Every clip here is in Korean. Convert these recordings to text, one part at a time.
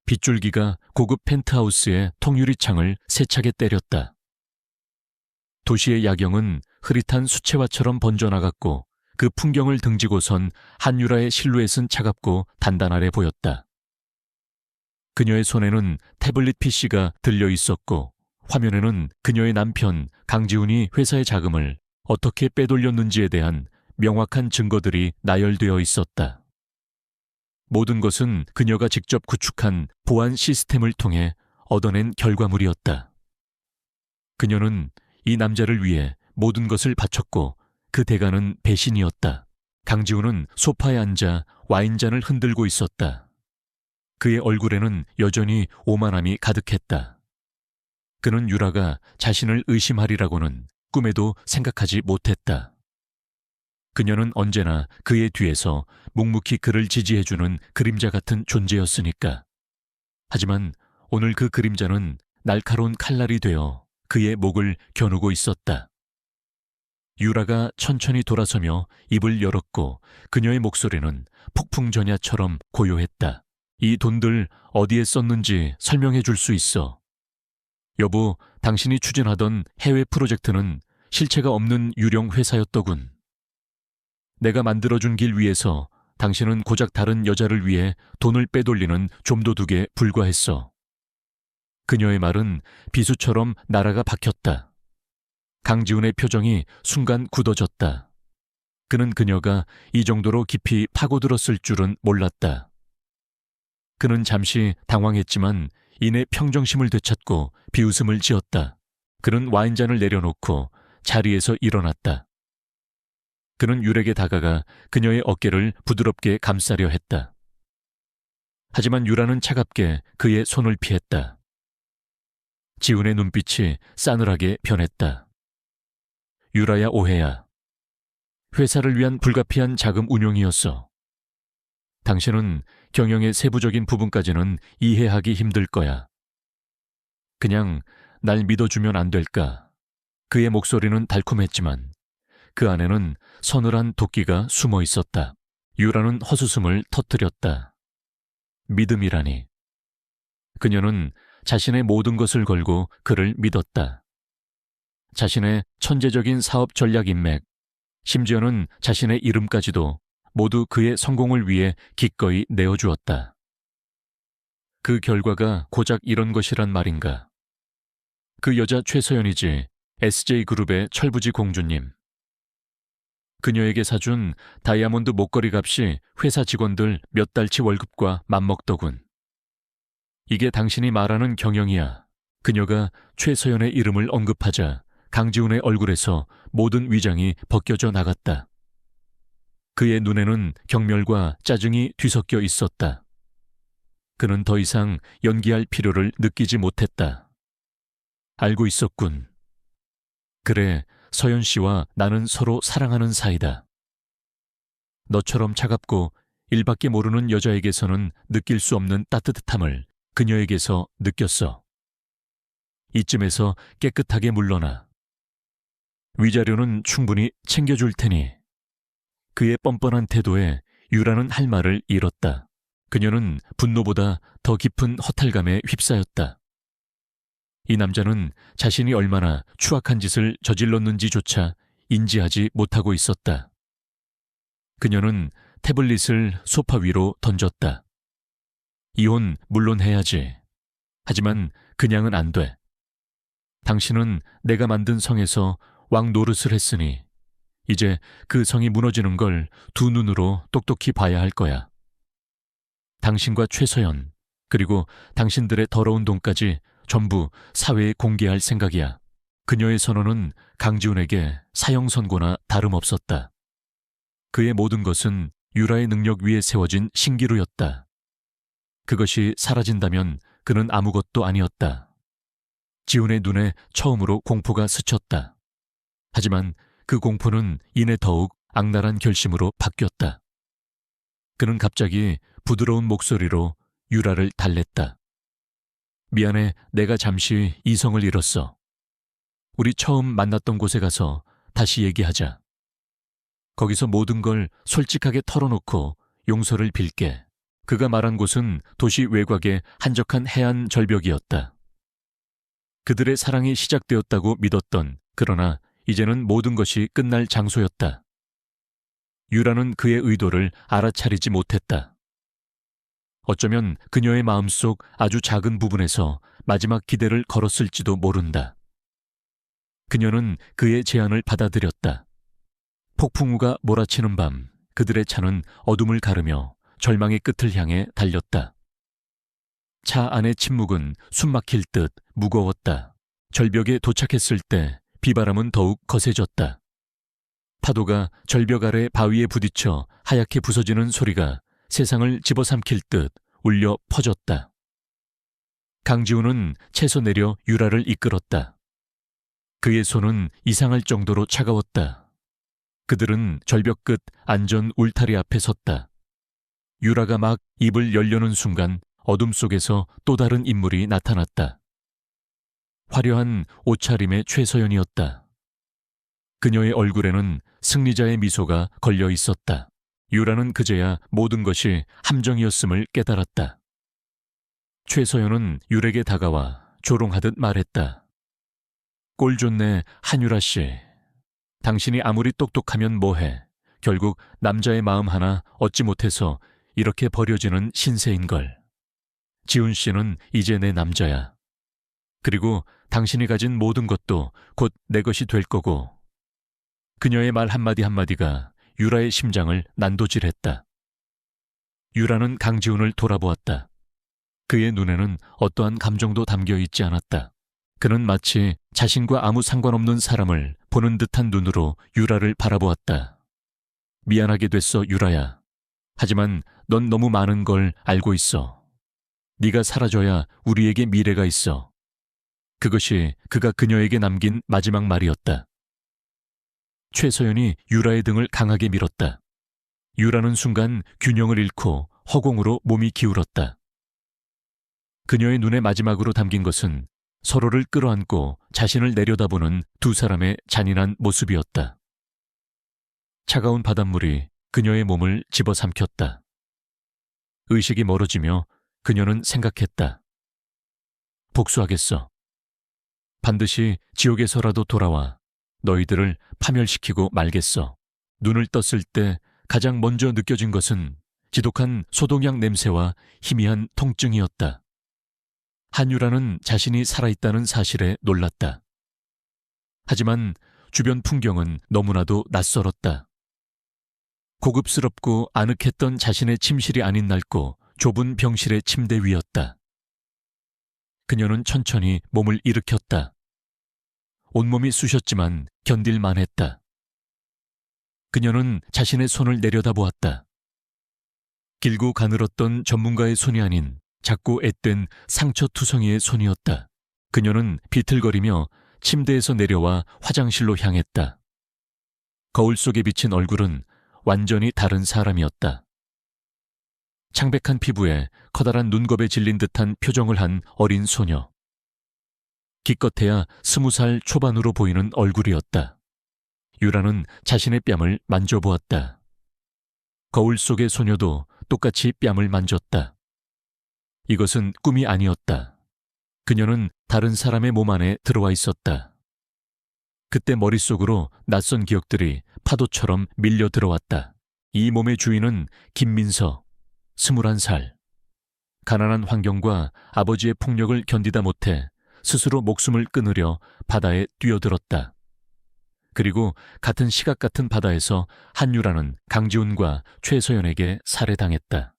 빗줄기가 고급 펜트하우스의 통유리 창을 세차게 때렸다. 도시의 야경은 흐릿한 수채화처럼 번져나갔고 그 풍경을 등지고선 한유라의 실루엣은 차갑고 단단하게 보였다. 그녀의 손에는 태블릿 PC가 들려 있었고 화면에는 그녀의 남편 강지훈이 회사의 자금을 어떻게 빼돌렸는지에 대한 명확한 증거들이 나열되어 있었다. 모든 것은 그녀가 직접 구축한 보안 시스템을 통해 얻어낸 결과물이었다. 그녀는 이 남자를 위해 모든 것을 바쳤고 그 대가는 배신이었다. 강지훈은 소파에 앉아 와인잔을 흔들고 있었다. 그의 얼굴에는 여전히 오만함이 가득했다. 그는 유라가 자신을 의심하리라고는 꿈에도 생각하지 못했다. 그녀는 언제나 그의 뒤에서 묵묵히 그를 지지해주는 그림자 같은 존재였으니까. 하지만 오늘 그 그림자는 날카로운 칼날이 되어 그의 목을 겨누고 있었다. 유라가 천천히 돌아서며 입을 열었고 그녀의 목소리는 폭풍전야처럼 고요했다. 이 돈들 어디에 썼는지 설명해 줄 수 있어. 여보, 당신이 추진하던 해외 프로젝트는 실체가 없는 유령 회사였더군. 내가 만들어준 길 위에서 당신은 고작 다른 여자를 위해 돈을 빼돌리는 좀도둑에 불과했어. 그녀의 말은 비수처럼 나라가 박혔다. 강지훈의 표정이 순간 굳어졌다. 그는 그녀가 이 정도로 깊이 파고들었을 줄은 몰랐다. 그는 잠시 당황했지만 이내 평정심을 되찾고 비웃음을 지었다. 그는 와인잔을 내려놓고 자리에서 일어났다. 그는 유라에게 다가가 그녀의 어깨를 부드럽게 감싸려 했다. 하지만 유라는 차갑게 그의 손을 피했다. 지훈의 눈빛이 싸늘하게 변했다. 유라야, 오해야. 회사를 위한 불가피한 자금 운용이었어. 당신은 경영의 세부적인 부분까지는 이해하기 힘들 거야. 그냥 날 믿어주면 안 될까? 그의 목소리는 달콤했지만 그 안에는 서늘한 도끼가 숨어 있었다. 유라는 헛웃음을 터뜨렸다. 믿음이라니. 그녀는 자신의 모든 것을 걸고 그를 믿었다. 자신의 천재적인 사업 전략 인맥, 심지어는 자신의 이름까지도 모두 그의 성공을 위해 기꺼이 내어주었다. 그 결과가 고작 이런 것이란 말인가. 그 여자 최서연이지, SJ그룹의 철부지 공주님. 그녀에게 사준 다이아몬드 목걸이 값이 회사 직원들 몇 달치 월급과 맞먹더군. 이게 당신이 말하는 경영이야. 그녀가 최서연의 이름을 언급하자 강지훈의 얼굴에서 모든 위장이 벗겨져 나갔다. 그의 눈에는 경멸과 짜증이 뒤섞여 있었다. 그는 더 이상 연기할 필요를 느끼지 못했다. 알고 있었군. 그래, 서연 씨와 나는 서로 사랑하는 사이다. 너처럼 차갑고 일밖에 모르는 여자에게서는 느낄 수 없는 따뜻함을 그녀에게서 느꼈어. 이쯤에서 깨끗하게 물러나. 위자료는 충분히 챙겨줄 테니. 그의 뻔뻔한 태도에 유라는 할 말을 잃었다. 그녀는 분노보다 더 깊은 허탈감에 휩싸였다. 이 남자는 자신이 얼마나 추악한 짓을 저질렀는지조차 인지하지 못하고 있었다. 그녀는 태블릿을 소파 위로 던졌다. 이혼 물론 해야지. 하지만 그냥은 안 돼. 당신은 내가 만든 성에서 왕 노릇을 했으니 이제 그 성이 무너지는 걸 두 눈으로 똑똑히 봐야 할 거야. 당신과 최서연, 그리고 당신들의 더러운 돈까지 전부 사회에 공개할 생각이야. 그녀의 선언은 강지훈에게 사형 선고나 다름없었다. 그의 모든 것은 유라의 능력 위에 세워진 신기루였다. 그것이 사라진다면 그는 아무것도 아니었다. 지훈의 눈에 처음으로 공포가 스쳤다. 하지만 그 공포는 이내 더욱 악랄한 결심으로 바뀌었다. 그는 갑자기 부드러운 목소리로 유라를 달랬다. 미안해, 내가 잠시 이성을 잃었어. 우리 처음 만났던 곳에 가서 다시 얘기하자. 거기서 모든 걸 솔직하게 털어놓고 용서를 빌게. 그가 말한 곳은 도시 외곽의 한적한 해안 절벽이었다. 그들의 사랑이 시작되었다고 믿었던, 그러나 이제는 모든 것이 끝날 장소였다. 유라는 그의 의도를 알아차리지 못했다. 어쩌면 그녀의 마음속 아주 작은 부분에서 마지막 기대를 걸었을지도 모른다. 그녀는 그의 제안을 받아들였다. 폭풍우가 몰아치는 밤, 그들의 차는 어둠을 가르며 절망의 끝을 향해 달렸다. 차 안의 침묵은 숨막힐 듯 무거웠다. 절벽에 도착했을 때 비바람은 더욱 거세졌다. 파도가 절벽 아래 바위에 부딪혀 하얗게 부서지는 소리가 세상을 집어삼킬 듯 울려 퍼졌다. 강지훈은 채서 내려 유라를 이끌었다. 그의 손은 이상할 정도로 차가웠다. 그들은 절벽 끝 안전 울타리 앞에 섰다. 유라가 막 입을 열려는 순간 어둠 속에서 또 다른 인물이 나타났다. 화려한 옷차림의 최서연이었다. 그녀의 얼굴에는 승리자의 미소가 걸려 있었다. 유라는 그제야 모든 것이 함정이었음을 깨달았다. 최서연은 유라에게 다가와 조롱하듯 말했다. 꼴 좋네, 한유라 씨. 당신이 아무리 똑똑하면 뭐해. 결국 남자의 마음 하나 얻지 못해서 이렇게 버려지는 신세인걸. 지훈 씨는 이제 내 남자야. 그리고 당신이 가진 모든 것도 곧 내 것이 될 거고. 그녀의 말 한마디 한마디가 유라의 심장을 난도질했다. 유라는 강지훈을 돌아보았다. 그의 눈에는 어떠한 감정도 담겨 있지 않았다. 그는 마치 자신과 아무 상관없는 사람을 보는 듯한 눈으로 유라를 바라보았다. 미안하게 됐어, 유라야. 하지만 넌 너무 많은 걸 알고 있어. 네가 사라져야 우리에게 미래가 있어. 그것이 그가 그녀에게 남긴 마지막 말이었다. 최서연이 유라의 등을 강하게 밀었다. 유라는 순간 균형을 잃고 허공으로 몸이 기울었다. 그녀의 눈에 마지막으로 담긴 것은 서로를 끌어안고 자신을 내려다보는 두 사람의 잔인한 모습이었다. 차가운 바닷물이 그녀의 몸을 집어삼켰다. 의식이 멀어지며 그녀는 생각했다. 복수하겠어. 반드시 지옥에서라도 돌아와 너희들을 파멸시키고 말겠어. 눈을 떴을 때 가장 먼저 느껴진 것은 지독한 소독약 냄새와 희미한 통증이었다. 한유라는 자신이 살아있다는 사실에 놀랐다. 하지만 주변 풍경은 너무나도 낯설었다. 고급스럽고 아늑했던 자신의 침실이 아닌 낡고 좁은 병실의 침대 위였다. 그녀는 천천히 몸을 일으켰다. 온몸이 쑤셨지만 견딜만 했다. 그녀는 자신의 손을 내려다보았다. 길고 가늘었던 전문가의 손이 아닌 작고 앳된 상처투성이의 손이었다. 그녀는 비틀거리며 침대에서 내려와 화장실로 향했다. 거울 속에 비친 얼굴은 완전히 다른 사람이었다. 창백한 피부에 커다란 눈곱에 질린 듯한 표정을 한 어린 소녀. 기껏해야 20살 초반으로 보이는 얼굴이었다. 유라는 자신의 뺨을 만져보았다. 거울 속의 소녀도 똑같이 뺨을 만졌다. 이것은 꿈이 아니었다. 그녀는 다른 사람의 몸 안에 들어와 있었다. 그때 머릿속으로 낯선 기억들이 파도처럼 밀려 들어왔다. 이 몸의 주인은 김민서, 21살. 가난한 환경과 아버지의 폭력을 견디다 못해 스스로 목숨을 끊으려 바다에 뛰어들었다. 그리고 같은 시각 같은 바다에서 한유라는 강지훈과 최서연에게 살해당했다.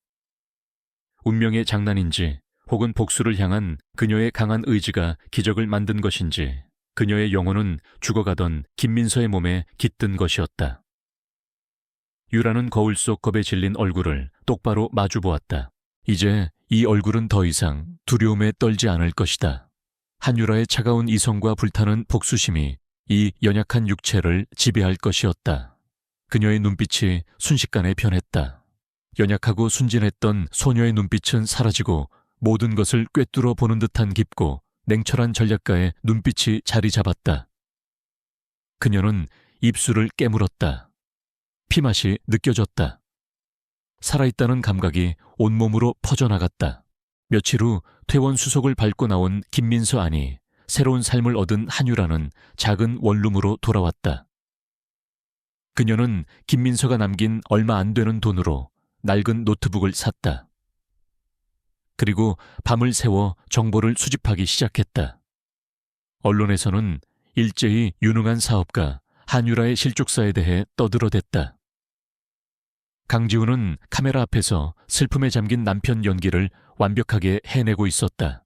운명의 장난인지 혹은 복수를 향한 그녀의 강한 의지가 기적을 만든 것인지 그녀의 영혼은 죽어가던 김민서의 몸에 깃든 것이었다. 유라는 거울 속 겁에 질린 얼굴을 똑바로 마주보았다. 이제 이 얼굴은 더 이상 두려움에 떨지 않을 것이다. 한유라의 차가운 이성과 불타는 복수심이 이 연약한 육체를 지배할 것이었다. 그녀의 눈빛이 순식간에 변했다. 연약하고 순진했던 소녀의 눈빛은 사라지고 모든 것을 꿰뚫어 보는 듯한 깊고 냉철한 전략가의 눈빛이 자리 잡았다. 그녀는 입술을 깨물었다. 피맛이 느껴졌다. 살아있다는 감각이 온몸으로 퍼져나갔다. 며칠 후 퇴원 수속을 밟고 나온 김민서 안이 새로운 삶을 얻은 한유라는 작은 원룸으로 돌아왔다. 그녀는 김민서가 남긴 얼마 안 되는 돈으로 낡은 노트북을 샀다. 그리고 밤을 새워 정보를 수집하기 시작했다. 언론에서는 일제히 유능한 사업가 한유라의 실족사에 대해 떠들어댔다. 강지훈은 카메라 앞에서 슬픔에 잠긴 남편 연기를 완벽하게 해내고 있었다.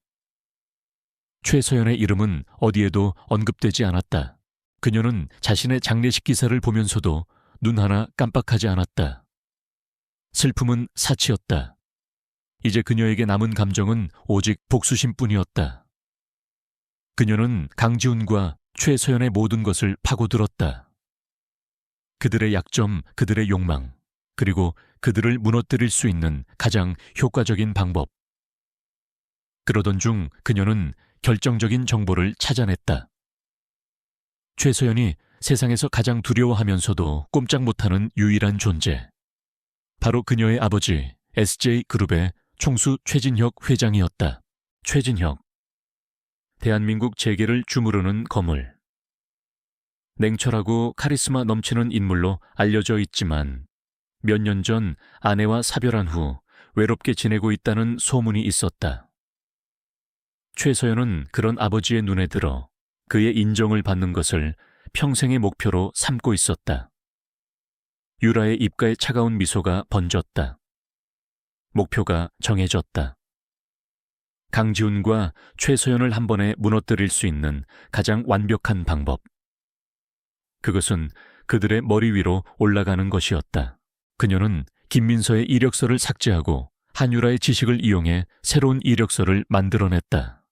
최서연의 이름은 어디에도 언급되지 않았다. 그녀는 자신의 장례식 기사를 보면서도 눈 하나 깜빡하지 않았다. 슬픔은 사치였다. 이제 그녀에게 남은 감정은 오직 복수심뿐이었다. 그녀는 강지훈과 최서연의 모든 것을 파고들었다. 그들의 약점, 그들의 욕망, 그리고 그들을 무너뜨릴 수 있는 가장 효과적인 방법. 그러던 중 그녀는 결정적인 정보를 찾아냈다. 최서연이 세상에서 가장 두려워하면서도 꼼짝 못하는 유일한 존재. 바로 그녀의 아버지 SJ그룹의 총수 최진혁 회장이었다. 최진혁. 대한민국 재계를 주무르는 거물. 냉철하고 카리스마 넘치는 인물로 알려져 있지만 몇 년 전 아내와 사별한 후 외롭게 지내고 있다는 소문이 있었다. 최서연은 그런 아버지의 눈에 들어 그의 인정을 받는 것을 평생의 목표로 삼고 있었다. 유라의 입가에 차가운 미소가 번졌다. 목표가 정해졌다. 강지훈과 최서연을 한 번에 무너뜨릴 수 있는 가장 완벽한 방법. 그것은 그들의 머리 위로 올라가는 것이었다. 그녀는 김민서의 이력서를 삭제하고 한유라의 지식을 이용해 새로운 이력서를 만들어냈다.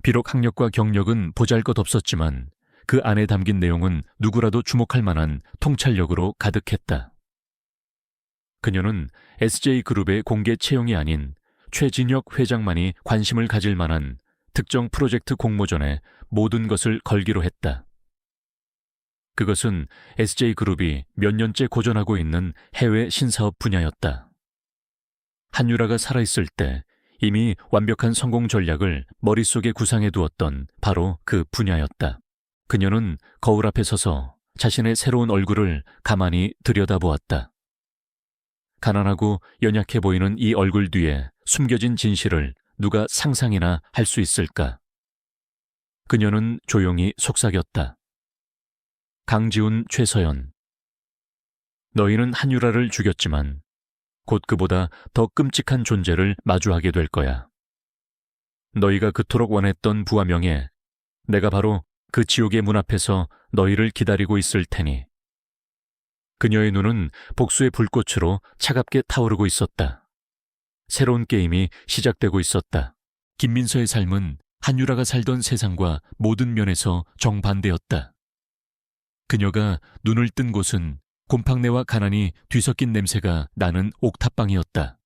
비록 학력과 경력은 보잘것없었지만 그 안에 담긴 내용은 누구라도 주목할 만한 통찰력으로 가득했다. 그녀는 SJ그룹의 공개 채용이 아닌 최진혁 회장만이 관심을 가질 만한 특정 프로젝트 공모전에 모든 것을 걸기로 했다. 그것은 SJ그룹이 몇 년째 고전하고 있는 해외 신사업 분야였다. 한유라가 살아있을 때 이미 완벽한 성공 전략을 머릿속에 구상해 두었던 바로 그 분야였다. 그녀는 거울 앞에 서서 자신의 새로운 얼굴을 가만히 들여다보았다. 가난하고 연약해 보이는 이 얼굴 뒤에 숨겨진 진실을 누가 상상이나 할 수 있을까? 그녀는 조용히 속삭였다. 강지훈, 최서연. 너희는 한유라를 죽였지만 곧 그보다 더 끔찍한 존재를 마주하게 될 거야. 너희가 그토록 원했던 부와 명예, 내가 바로 그 지옥의 문 앞에서 너희를 기다리고 있을 테니. 그녀의 눈은 복수의 불꽃으로 차갑게 타오르고 있었다. 새로운 게임이 시작되고 있었다. 김민서의 삶은 한유라가 살던 세상과 모든 면에서 정반대였다. 그녀가 눈을 뜬 곳은 곰팡내와 가난이 뒤섞인 냄새가 나는 옥탑방이었다.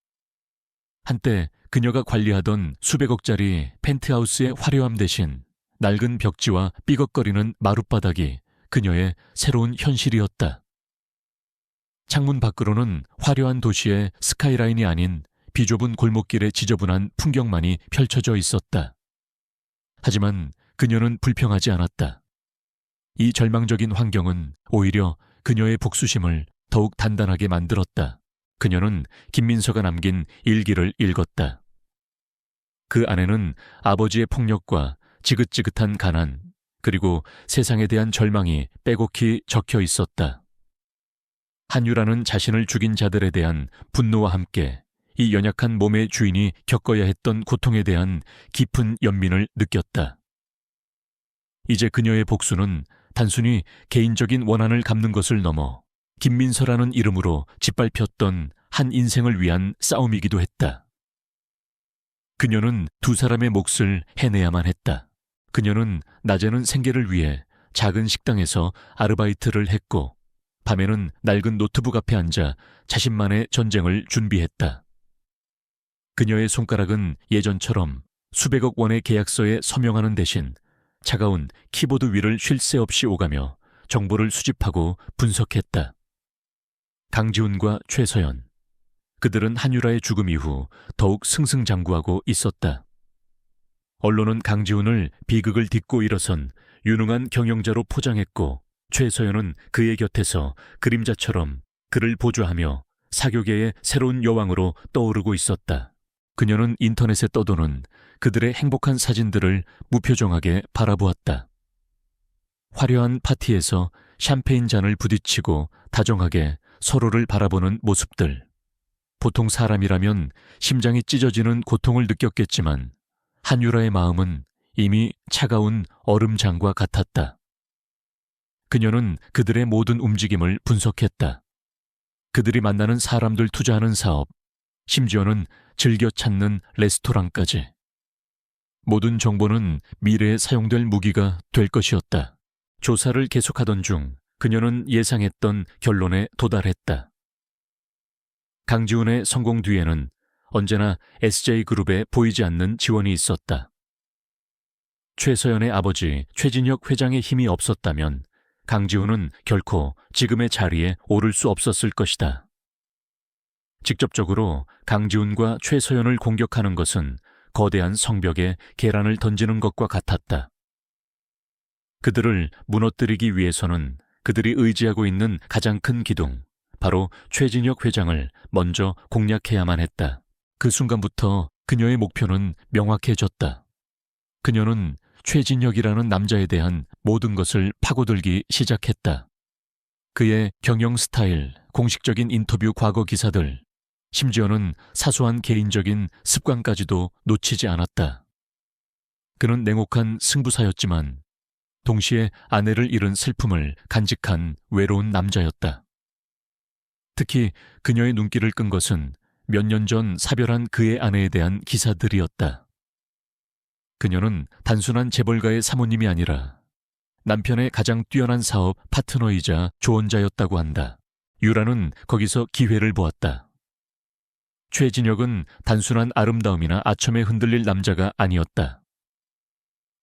한때 그녀가 관리하던 수백억짜리 펜트하우스의 화려함 대신 낡은 벽지와 삐걱거리는 마룻바닥이 그녀의 새로운 현실이었다. 창문 밖으로는 화려한 도시의 스카이라인이 아닌 비좁은 골목길의 지저분한 풍경만이 펼쳐져 있었다. 하지만 그녀는 불평하지 않았다. 이 절망적인 환경은 오히려 그녀의 복수심을 더욱 단단하게 만들었다. 그녀는 김민서가 남긴 일기를 읽었다. 그 안에는 아버지의 폭력과 지긋지긋한 가난, 그리고 세상에 대한 절망이 빼곡히 적혀 있었다. 한유라는 자신을 죽인 자들에 대한 분노와 함께 이 연약한 몸의 주인이 겪어야 했던 고통에 대한 깊은 연민을 느꼈다. 이제 그녀의 복수는 단순히 개인적인 원한을 갚는 것을 넘어 김민서라는 이름으로 짓밟혔던 한 인생을 위한 싸움이기도 했다. 그녀는 두 사람의 몫을 해내야만 했다. 그녀는 낮에는 생계를 위해 작은 식당에서 아르바이트를 했고 밤에는 낡은 노트북 앞에 앉아 자신만의 전쟁을 준비했다. 그녀의 손가락은 예전처럼 수백억 원의 계약서에 서명하는 대신 차가운 키보드 위를 쉴 새 없이 오가며 정보를 수집하고 분석했다. 강지훈과 최서연, 그들은 한유라의 죽음 이후 더욱 승승장구하고 있었다. 언론은 강지훈을 비극을 딛고 일어선 유능한 경영자로 포장했고, 최서연은 그의 곁에서 그림자처럼 그를 보좌하며 사교계의 새로운 여왕으로 떠오르고 있었다. 그녀는 인터넷에 떠도는 그들의 행복한 사진들을 무표정하게 바라보았다. 화려한 파티에서 샴페인 잔을 부딪히고 다정하게 서로를 바라보는 모습들. 보통 사람이라면 심장이 찢어지는 고통을 느꼈겠지만 한유라의 마음은 이미 차가운 얼음장과 같았다. 그녀는 그들의 모든 움직임을 분석했다. 그들이 만나는 사람들 투자하는 사업, 심지어는 즐겨 찾는 레스토랑까지. 모든 정보는 미래에 사용될 무기가 될 것이었다. 조사를 계속하던 중 그녀는 예상했던 결론에 도달했다. 강지훈의 성공 뒤에는 언제나 SJ그룹에 보이지 않는 지원이 있었다. 최서연의 아버지 최진혁 회장의 힘이 없었다면 강지훈은 결코 지금의 자리에 오를 수 없었을 것이다. 직접적으로 강지훈과 최서연을 공격하는 것은 거대한 성벽에 계란을 던지는 것과 같았다. 그들을 무너뜨리기 위해서는 그들이 의지하고 있는 가장 큰 기둥, 바로 최진혁 회장을 먼저 공략해야만 했다. 그 순간부터 그녀의 목표는 명확해졌다. 그녀는 최진혁이라는 남자에 대한 모든 것을 파고들기 시작했다. 그의 경영 스타일, 공식적인 인터뷰 과거 기사들, 심지어는 사소한 개인적인 습관까지도 놓치지 않았다. 그는 냉혹한 승부사였지만 동시에 아내를 잃은 슬픔을 간직한 외로운 남자였다. 특히 그녀의 눈길을 끈 것은 몇 년 전 사별한 그의 아내에 대한 기사들이었다. 그녀는 단순한 재벌가의 사모님이 아니라 남편의 가장 뛰어난 사업 파트너이자 조언자였다고 한다. 유라는 거기서 기회를 보았다. 최진혁은 단순한 아름다움이나 아첨에 흔들릴 남자가 아니었다.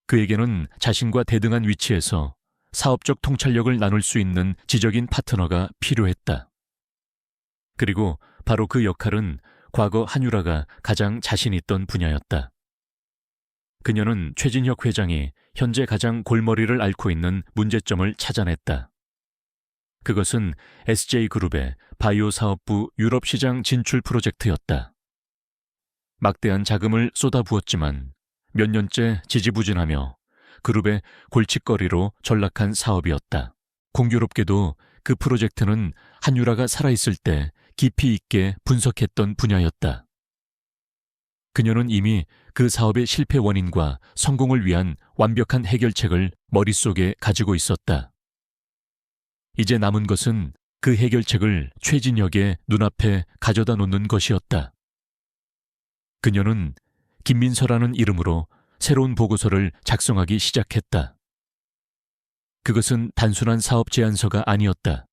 그에게는 자신과 대등한 위치에서 사업적 통찰력을 나눌 수 있는 지적인 파트너가 필요했다. 그리고 바로 그 역할은 과거 한유라가 가장 자신 있던 분야였다. 그녀는 최진혁 회장이 현재 가장 골머리를 앓고 있는 문제점을 찾아냈다. 그것은 SJ그룹의 바이오 사업부 유럽 시장 진출 프로젝트였다. 막대한 자금을 쏟아부었지만 몇 년째 지지부진하며 그룹의 골칫거리로 전락한 사업이었다. 공교롭게도 그 프로젝트는 한유라가 살아있을 때 깊이 있게 분석했던 분야였다. 그녀는 이미 그 사업의 실패 원인과 성공을 위한 완벽한 해결책을 머릿속에 가지고 있었다. 이제 남은 것은 그 해결책을 최진혁의 눈앞에 가져다 놓는 것이었다. 그녀는 김민서라는 이름으로 새로운 보고서를 작성하기 시작했다. 그것은 단순한 사업 제안서가 아니었다.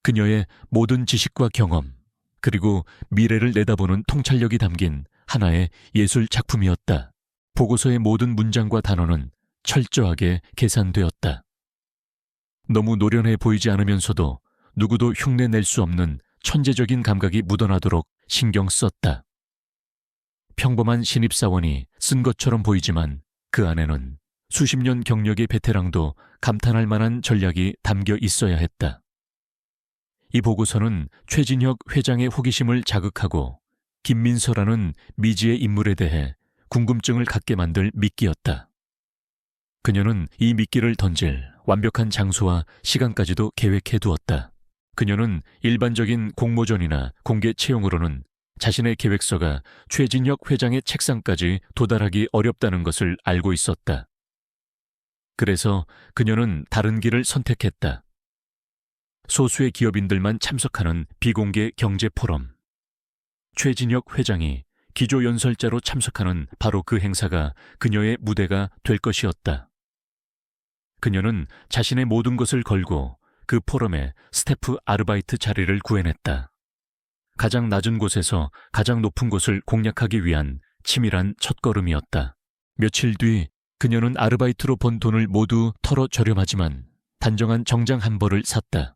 그녀의 모든 지식과 경험, 그리고 미래를 내다보는 통찰력이 담긴 하나의 예술 작품이었다. 보고서의 모든 문장과 단어는 철저하게 계산되었다. 너무 노련해 보이지 않으면서도 누구도 흉내낼 수 없는 천재적인 감각이 묻어나도록 신경 썼다. 평범한 신입사원이 쓴 것처럼 보이지만 그 안에는 수십 년 경력의 베테랑도 감탄할 만한 전략이 담겨 있어야 했다. 이 보고서는 최진혁 회장의 호기심을 자극하고 김민서라는 미지의 인물에 대해 궁금증을 갖게 만들 미끼였다. 그녀는 이 미끼를 던질 완벽한 장소와 시간까지도 계획해 두었다. 그녀는 일반적인 공모전이나 공개 채용으로는 자신의 계획서가 최진혁 회장의 책상까지 도달하기 어렵다는 것을 알고 있었다. 그래서 그녀는 다른 길을 선택했다. 소수의 기업인들만 참석하는 비공개 경제 포럼. 최진혁 회장이 기조연설자로 참석하는 바로 그 행사가 그녀의 무대가 될 것이었다. 그녀는 자신의 모든 것을 걸고 그 포럼에 스태프 아르바이트 자리를 구해냈다. 가장 낮은 곳에서 가장 높은 곳을 공략하기 위한 치밀한 첫걸음이었다. 며칠 뒤 그녀는 아르바이트로 번 돈을 모두 털어 저렴하지만 단정한 정장 한 벌을 샀다.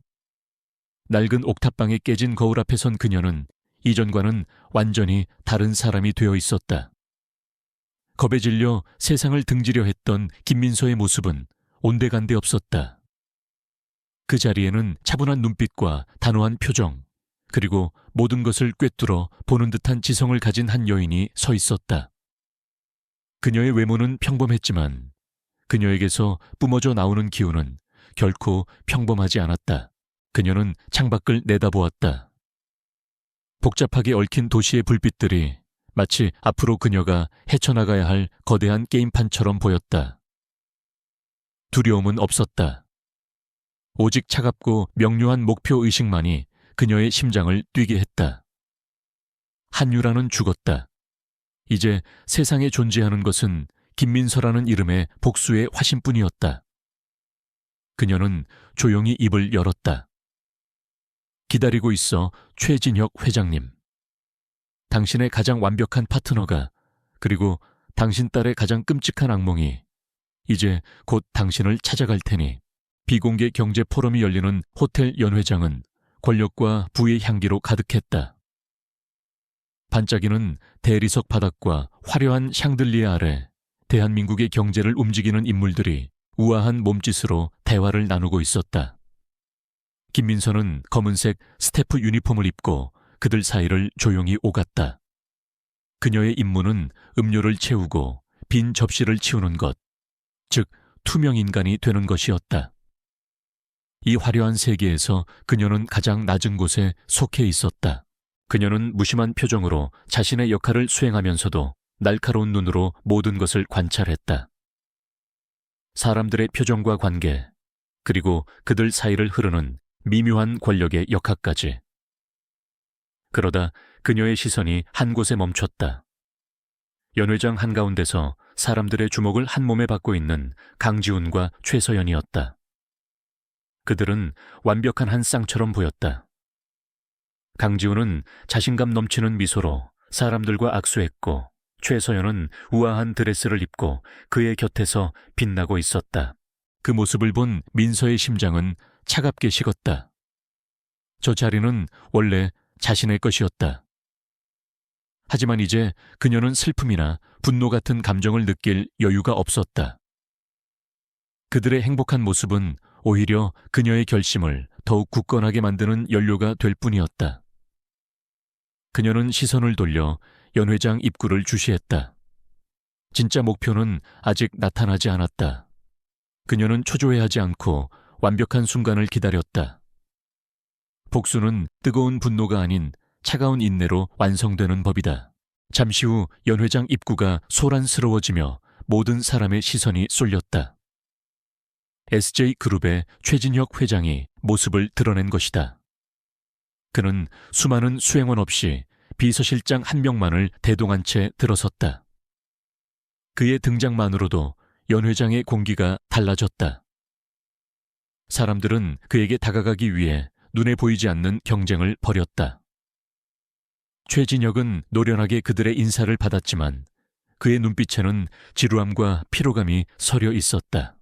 낡은 옥탑방에 깨진 거울 앞에 선 그녀는 이전과는 완전히 다른 사람이 되어 있었다. 겁에 질려 세상을 등지려 했던 김민서의 모습은 온데간데 없었다. 그 자리에는 차분한 눈빛과 단호한 표정, 그리고 모든 것을 꿰뚫어 보는 듯한 지성을 가진 한 여인이 서 있었다. 그녀의 외모는 평범했지만 그녀에게서 뿜어져 나오는 기운은 결코 평범하지 않았다. 그녀는 창밖을 내다보았다. 복잡하게 얽힌 도시의 불빛들이 마치 앞으로 그녀가 헤쳐나가야 할 거대한 게임판처럼 보였다. 두려움은 없었다. 오직 차갑고 명료한 목표의식만이 그녀의 심장을 뛰게 했다. 한유라는 죽었다. 이제 세상에 존재하는 것은 김민서라는 이름의 복수의 화신뿐이었다. 그녀는 조용히 입을 열었다. 기다리고 있어, 최진혁 회장님. 당신의 가장 완벽한 파트너가, 그리고 당신 딸의 가장 끔찍한 악몽이 이제 곧 당신을 찾아갈 테니. 비공개 경제 포럼이 열리는 호텔 연회장은 권력과 부의 향기로 가득했다. 반짝이는 대리석 바닥과 화려한 샹들리에 아래 대한민국의 경제를 움직이는 인물들이 우아한 몸짓으로 대화를 나누고 있었다. 김민서는 검은색 스태프 유니폼을 입고 그들 사이를 조용히 오갔다. 그녀의 임무는 음료를 채우고 빈 접시를 치우는 것, 즉 투명인간이 되는 것이었다. 이 화려한 세계에서 그녀는 가장 낮은 곳에 속해 있었다. 그녀는 무심한 표정으로 자신의 역할을 수행하면서도 날카로운 눈으로 모든 것을 관찰했다. 사람들의 표정과 관계, 그리고 그들 사이를 흐르는 미묘한 권력의 역학까지. 그러다 그녀의 시선이 한 곳에 멈췄다. 연회장 한가운데서 사람들의 주목을 한 몸에 받고 있는 강지훈과 최서연이었다. 그들은 완벽한 한 쌍처럼 보였다. 강지훈은 자신감 넘치는 미소로 사람들과 악수했고, 최서연은 우아한 드레스를 입고 그의 곁에서 빛나고 있었다. 그 모습을 본 민서의 심장은 차갑게 식었다. 저 자리는 원래 자신의 것이었다. 하지만 이제 그녀는 슬픔이나 분노 같은 감정을 느낄 여유가 없었다. 그들의 행복한 모습은 오히려 그녀의 결심을 더욱 굳건하게 만드는 연료가 될 뿐이었다. 그녀는 시선을 돌려 연회장 입구를 주시했다. 진짜 목표는 아직 나타나지 않았다. 그녀는 초조해하지 않고 완벽한 순간을 기다렸다. 복수는 뜨거운 분노가 아닌 차가운 인내로 완성되는 법이다. 잠시 후 연회장 입구가 소란스러워지며 모든 사람의 시선이 쏠렸다. SJ그룹의 최진혁 회장이 모습을 드러낸 것이다. 그는 수많은 수행원 없이 비서실장 한 명만을 대동한 채 들어섰다. 그의 등장만으로도 연 회장의 공기가 달라졌다. 사람들은 그에게 다가가기 위해 눈에 보이지 않는 경쟁을 벌였다. 최진혁은 노련하게 그들의 인사를 받았지만 그의 눈빛에는 지루함과 피로감이 서려 있었다.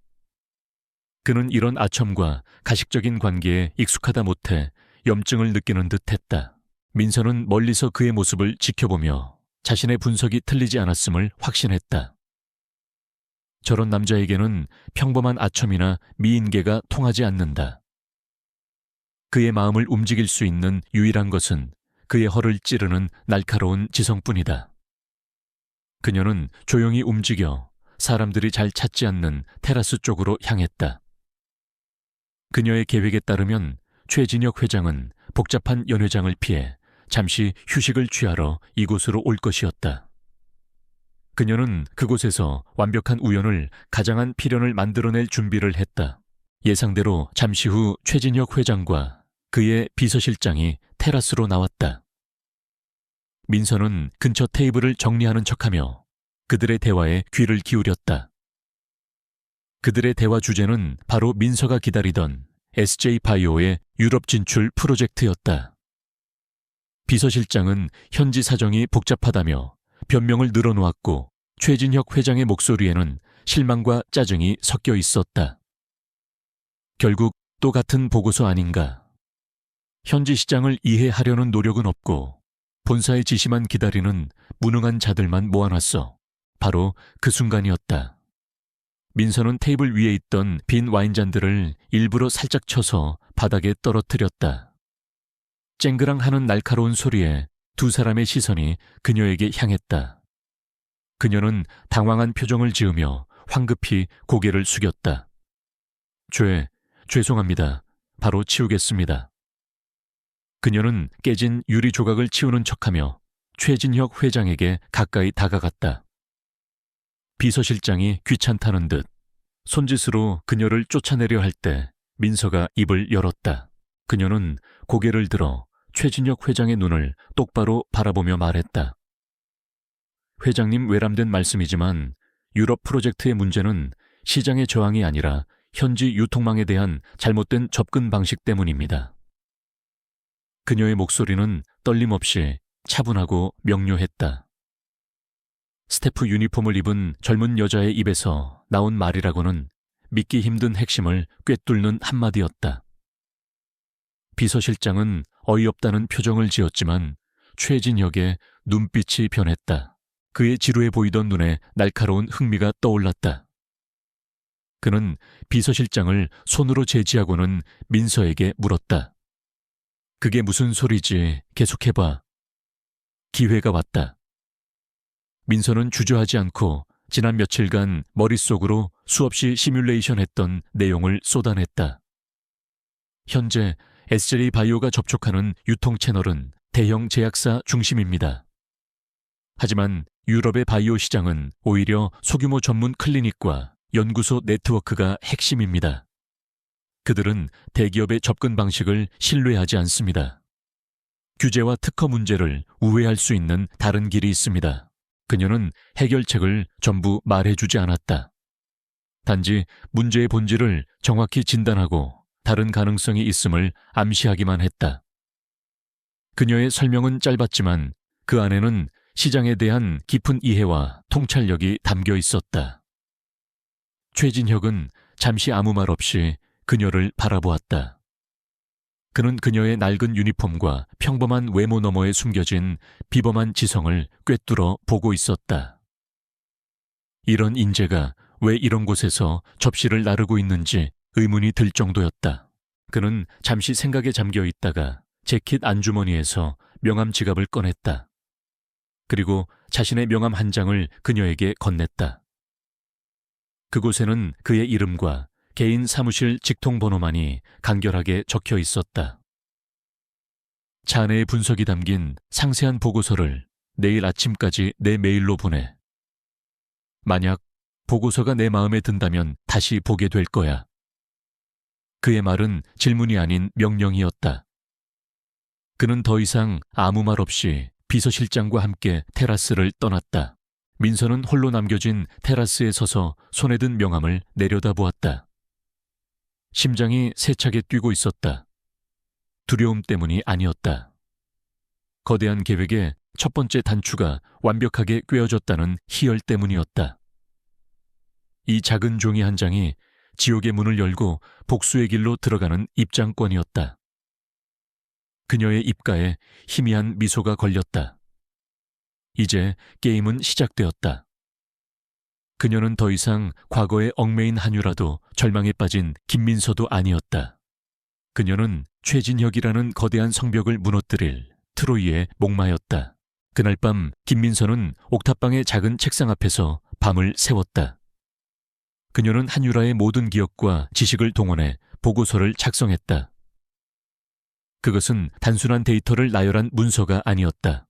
그는 이런 아첨과 가식적인 관계에 익숙하다 못해 염증을 느끼는 듯했다. 민서는 멀리서 그의 모습을 지켜보며 자신의 분석이 틀리지 않았음을 확신했다. 저런 남자에게는 평범한 아첨이나 미인계가 통하지 않는다. 그의 마음을 움직일 수 있는 유일한 것은 그의 허를 찌르는 날카로운 지성뿐이다. 그녀는 조용히 움직여 사람들이 잘 찾지 않는 테라스 쪽으로 향했다. 그녀의 계획에 따르면 최진혁 회장은 복잡한 연회장을 피해 잠시 휴식을 취하러 이곳으로 올 것이었다. 그녀는 그곳에서 완벽한 우연을 가장한 필연을 만들어낼 준비를 했다. 예상대로 잠시 후 최진혁 회장과 그의 비서실장이 테라스로 나왔다. 민서는 근처 테이블을 정리하는 척하며 그들의 대화에 귀를 기울였다. 그들의 대화 주제는 바로 민서가 기다리던 SJ바이오의 유럽 진출 프로젝트였다. 비서실장은 현지 사정이 복잡하다며 변명을 늘어놓았고 최진혁 회장의 목소리에는 실망과 짜증이 섞여 있었다. 결국 또 같은 보고서 아닌가. 현지 시장을 이해하려는 노력은 없고 본사의 지시만 기다리는 무능한 자들만 모아놨어. 바로 그 순간이었다. 민서는 테이블 위에 있던 빈 와인잔들을 일부러 살짝 쳐서 바닥에 떨어뜨렸다. 쨍그랑하는 날카로운 소리에 두 사람의 시선이 그녀에게 향했다. 그녀는 당황한 표정을 지으며 황급히 고개를 숙였다. 죄송합니다. 바로 치우겠습니다. 그녀는 깨진 유리 조각을 치우는 척하며 최진혁 회장에게 가까이 다가갔다. 비서실장이 귀찮다는 듯 손짓으로 그녀를 쫓아내려 할 때 민서가 입을 열었다. 그녀는 고개를 들어 최진혁 회장의 눈을 똑바로 바라보며 말했다. 회장님 외람된 말씀이지만 유럽 프로젝트의 문제는 시장의 저항이 아니라 현지 유통망에 대한 잘못된 접근 방식 때문입니다. 그녀의 목소리는 떨림없이 차분하고 명료했다. 스태프 유니폼을 입은 젊은 여자의 입에서 나온 말이라고는 믿기 힘든 핵심을 꿰뚫는 한마디였다. 비서실장은 어이없다는 표정을 지었지만 최진혁의 눈빛이 변했다. 그의 지루해 보이던 눈에 날카로운 흥미가 떠올랐다. 그는 비서실장을 손으로 제지하고는 민서에게 물었다. 그게 무슨 소리지? 계속해봐. 기회가 왔다. 민서는 주저하지 않고 지난 며칠간 머릿속으로 수없이 시뮬레이션했던 내용을 쏟아냈다. 현재 SJ 바이오가 접촉하는 유통 채널은 대형 제약사 중심입니다. 하지만 유럽의 바이오 시장은 오히려 소규모 전문 클리닉과 연구소 네트워크가 핵심입니다. 그들은 대기업의 접근 방식을 신뢰하지 않습니다. 규제와 특허 문제를 우회할 수 있는 다른 길이 있습니다. 그녀는 해결책을 전부 말해주지 않았다. 단지 문제의 본질을 정확히 진단하고 다른 가능성이 있음을 암시하기만 했다. 그녀의 설명은 짧았지만 그 안에는 시장에 대한 깊은 이해와 통찰력이 담겨 있었다. 최진혁은 잠시 아무 말 없이 그녀를 바라보았다. 그는 그녀의 낡은 유니폼과 평범한 외모 너머에 숨겨진 비범한 지성을 꿰뚫어 보고 있었다. 이런 인재가 왜 이런 곳에서 접시를 나르고 있는지 의문이 들 정도였다. 그는 잠시 생각에 잠겨 있다가 재킷 안주머니에서 명함 지갑을 꺼냈다. 그리고 자신의 명함 한 장을 그녀에게 건넸다. 그곳에는 그의 이름과 개인 사무실 직통번호만이 간결하게 적혀 있었다. 자네의 분석이 담긴 상세한 보고서를 내일 아침까지 내 메일로 보내. 만약 보고서가 내 마음에 든다면 다시 보게 될 거야. 그의 말은 질문이 아닌 명령이었다. 그는 더 이상 아무 말 없이 비서실장과 함께 테라스를 떠났다. 민서는 홀로 남겨진 테라스에 서서 손에 든 명함을 내려다보았다. 심장이 세차게 뛰고 있었다. 두려움 때문이 아니었다. 거대한 계획의 첫 번째 단추가 완벽하게 꿰어졌다는 희열 때문이었다. 이 작은 종이 한 장이 지옥의 문을 열고 복수의 길로 들어가는 입장권이었다. 그녀의 입가에 희미한 미소가 걸렸다. 이제 게임은 시작되었다. 그녀는 더 이상 과거의 얽매인 한유라도 절망에 빠진 김민서도 아니었다. 그녀는 최진혁이라는 거대한 성벽을 무너뜨릴 트로이의 목마였다. 그날 밤 김민서는 옥탑방의 작은 책상 앞에서 밤을 새웠다. 그녀는 한유라의 모든 기억과 지식을 동원해 보고서를 작성했다. 그것은 단순한 데이터를 나열한 문서가 아니었다.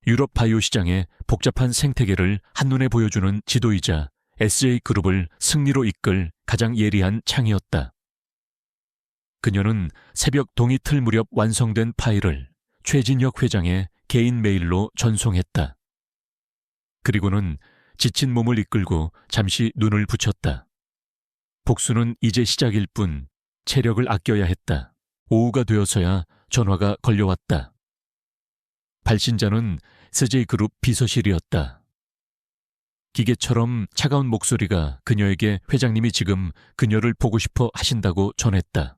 유럽 바이오 시장의 복잡한 생태계를 한눈에 보여주는 지도이자 SJ그룹을 승리로 이끌 가장 예리한 창이었다. 그녀는 새벽 동이틀 무렵 완성된 파일을 최진혁 회장의 개인 메일로 전송했다. 그리고는 지친 몸을 이끌고 잠시 눈을 붙였다. 복수는 이제 시작일 뿐 체력을 아껴야 했다. 오후가 되어서야 전화가 걸려왔다. 발신자는 SJ그룹 비서실이었다. 기계처럼 차가운 목소리가 그녀에게 회장님이 지금 그녀를 보고 싶어 하신다고 전했다.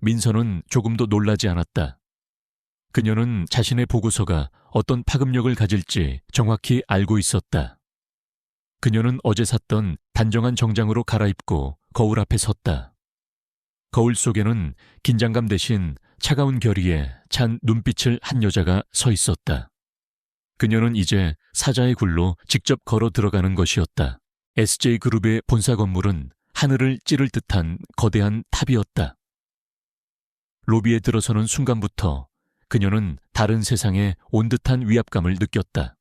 민서는 조금도 놀라지 않았다. 그녀는 자신의 보고서가 어떤 파급력을 가질지 정확히 알고 있었다. 그녀는 어제 샀던 단정한 정장으로 갈아입고 거울 앞에 섰다. 거울 속에는 긴장감 대신 차가운 결의에 찬 눈빛을 한 여자가 서 있었다. 그녀는 이제 사자의 굴로 직접 걸어 들어가는 것이었다. SJ그룹의 본사 건물은 하늘을 찌를 듯한 거대한 탑이었다. 로비에 들어서는 순간부터 그녀는 다른 세상에 온 듯한 위압감을 느꼈다.